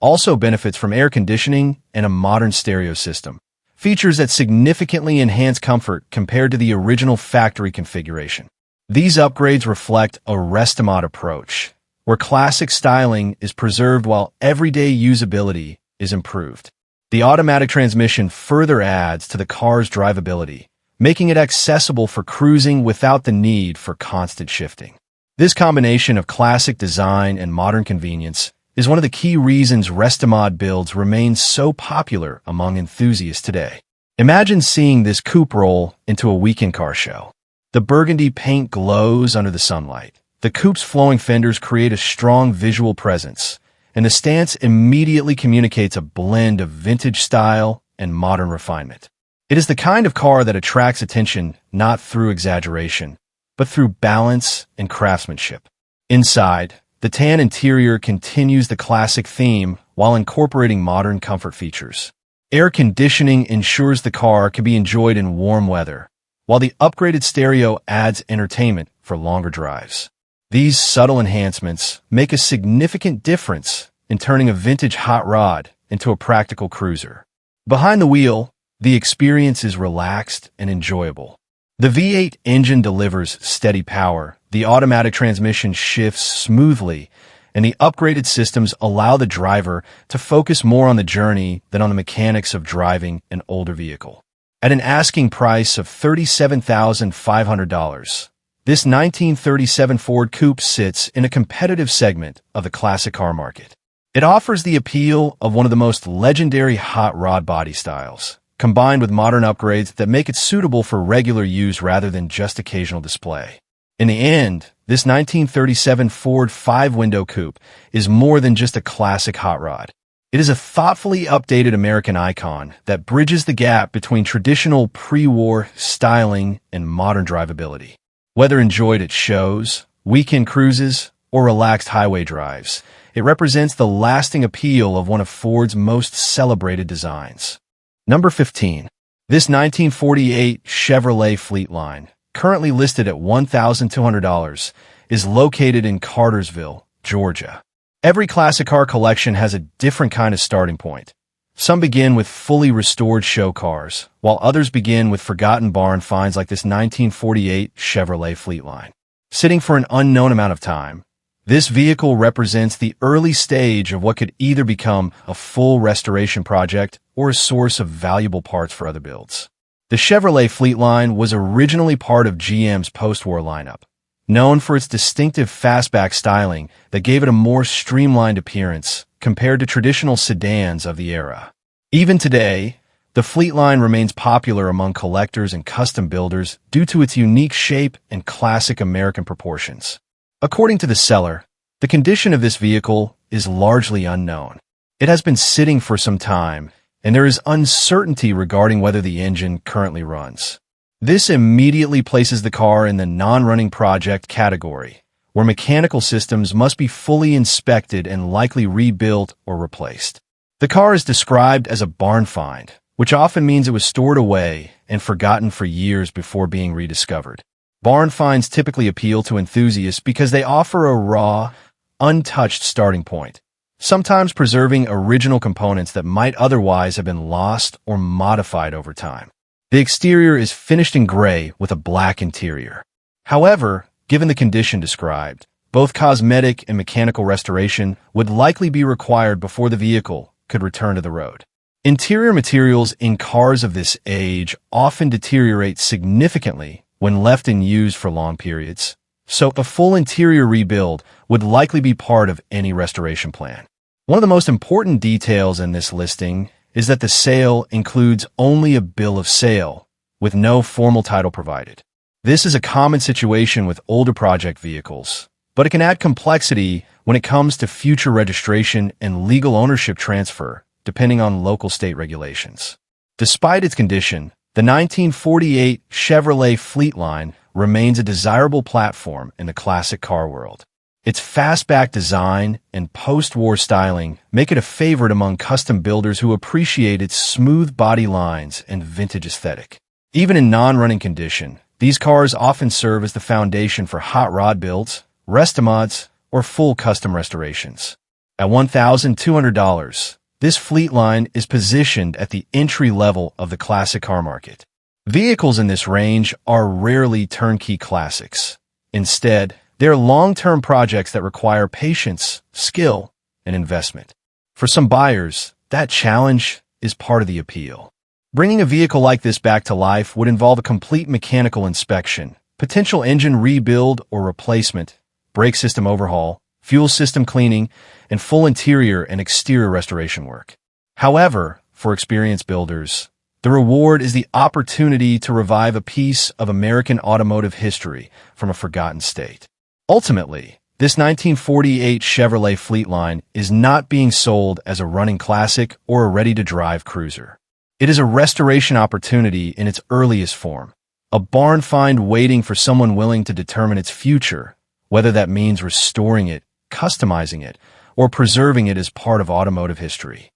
also benefits from air conditioning and a modern stereo system, features that significantly enhance comfort compared to the original factory configuration. These upgrades reflect a restomod approach, where classic styling is preserved while everyday usability is improved. The automatic transmission further adds to the car's drivability, making it accessible for cruising without the need for constant shifting. This combination of classic design and modern convenience is one of the key reasons restomod builds remain so popular among enthusiasts today. Imagine seeing this coupe roll into a weekend car show. The burgundy paint glows under the sunlight. The coupe's flowing fenders create a strong visual presence, and the stance immediately communicates a blend of vintage style and modern refinement. It is the kind of car that attracts attention not through exaggeration, but through balance and craftsmanship. Inside, the tan interior continues the classic theme while incorporating modern comfort features. Air conditioning ensures the car can be enjoyed in warm weather, while the upgraded stereo adds entertainment for longer drives. These subtle enhancements make a significant difference in turning a vintage hot rod into a practical cruiser. Behind the wheel, the experience is relaxed and enjoyable. The V8 engine delivers steady power, the automatic transmission shifts smoothly, and the upgraded systems allow the driver to focus more on the journey than on the mechanics of driving an older vehicle. At an asking price of $37,500, this 1937 Ford Coupe sits in a competitive segment of the classic car market. It offers the appeal of one of the most legendary hot rod body styles, combined with modern upgrades that make it suitable for regular use rather than just occasional display. In the end, this 1937 Ford 5-window coupe is more than just a classic hot rod. It is a thoughtfully updated American icon that bridges the gap between traditional pre-war styling and modern drivability. Whether enjoyed at shows, weekend cruises, or relaxed highway drives, it represents the lasting appeal of one of Ford's most celebrated designs. Number 15. This 1948 Chevrolet Fleetline, currently listed at $1,200, is located in Cartersville, Georgia. Every classic car collection has a different kind of starting point. Some begin with fully restored show cars, while others begin with forgotten barn finds like this 1948 Chevrolet Fleetline. Sitting for an unknown amount of time, this vehicle represents the early stage of what could either become a full restoration project or a source of valuable parts for other builds. The Chevrolet Fleetline was originally part of GM's post-war lineup, known for its distinctive fastback styling that gave it a more streamlined appearance compared to traditional sedans of the era. Even today, the Fleetline remains popular among collectors and custom builders due to its unique shape and classic American proportions. According to the seller, the condition of this vehicle is largely unknown. It has been sitting for some time, and there is uncertainty regarding whether the engine currently runs. This immediately places the car in the non-running project category, where mechanical systems must be fully inspected and likely rebuilt or replaced. The car is described as a barn find, which often means it was stored away and forgotten for years before being rediscovered. Barn finds typically appeal to enthusiasts because they offer a raw, untouched starting point, sometimes preserving original components that might otherwise have been lost or modified over time. The exterior is finished in gray with a black interior. However, given the condition described, both cosmetic and mechanical restoration would likely be required before the vehicle could return to the road. Interior materials in cars of this age often deteriorate significantly when left in use for long periods, so a full interior rebuild would likely be part of any restoration plan. One of the most important details in this listing is that the sale includes only a bill of sale, with no formal title provided. This is a common situation with older project vehicles, but it can add complexity when it comes to future registration and legal ownership transfer, depending on local state regulations. Despite its condition, the 1948 Chevrolet Fleetline remains a desirable platform in the classic car world. Its fastback design and post-war styling make it a favorite among custom builders who appreciate its smooth body lines and vintage aesthetic. Even in non-running condition, these cars often serve as the foundation for hot rod builds, restomods, or full custom restorations. At $1,200, this Fleetline is positioned at the entry level of the classic car market. Vehicles in this range are rarely turnkey classics. Instead, they are long-term projects that require patience, skill, and investment. For some buyers, that challenge is part of the appeal. Bringing a vehicle like this back to life would involve a complete mechanical inspection, potential engine rebuild or replacement, brake system overhaul, fuel system cleaning, and full interior and exterior restoration work. However, for experienced builders, the reward is the opportunity to revive a piece of American automotive history from a forgotten state. Ultimately, this 1948 Chevrolet Fleetline is not being sold as a running classic or a ready-to-drive cruiser. It is a restoration opportunity in its earliest form, a barn find waiting for someone willing to determine its future, whether that means restoring it, customizing it, or preserving it as part of automotive history.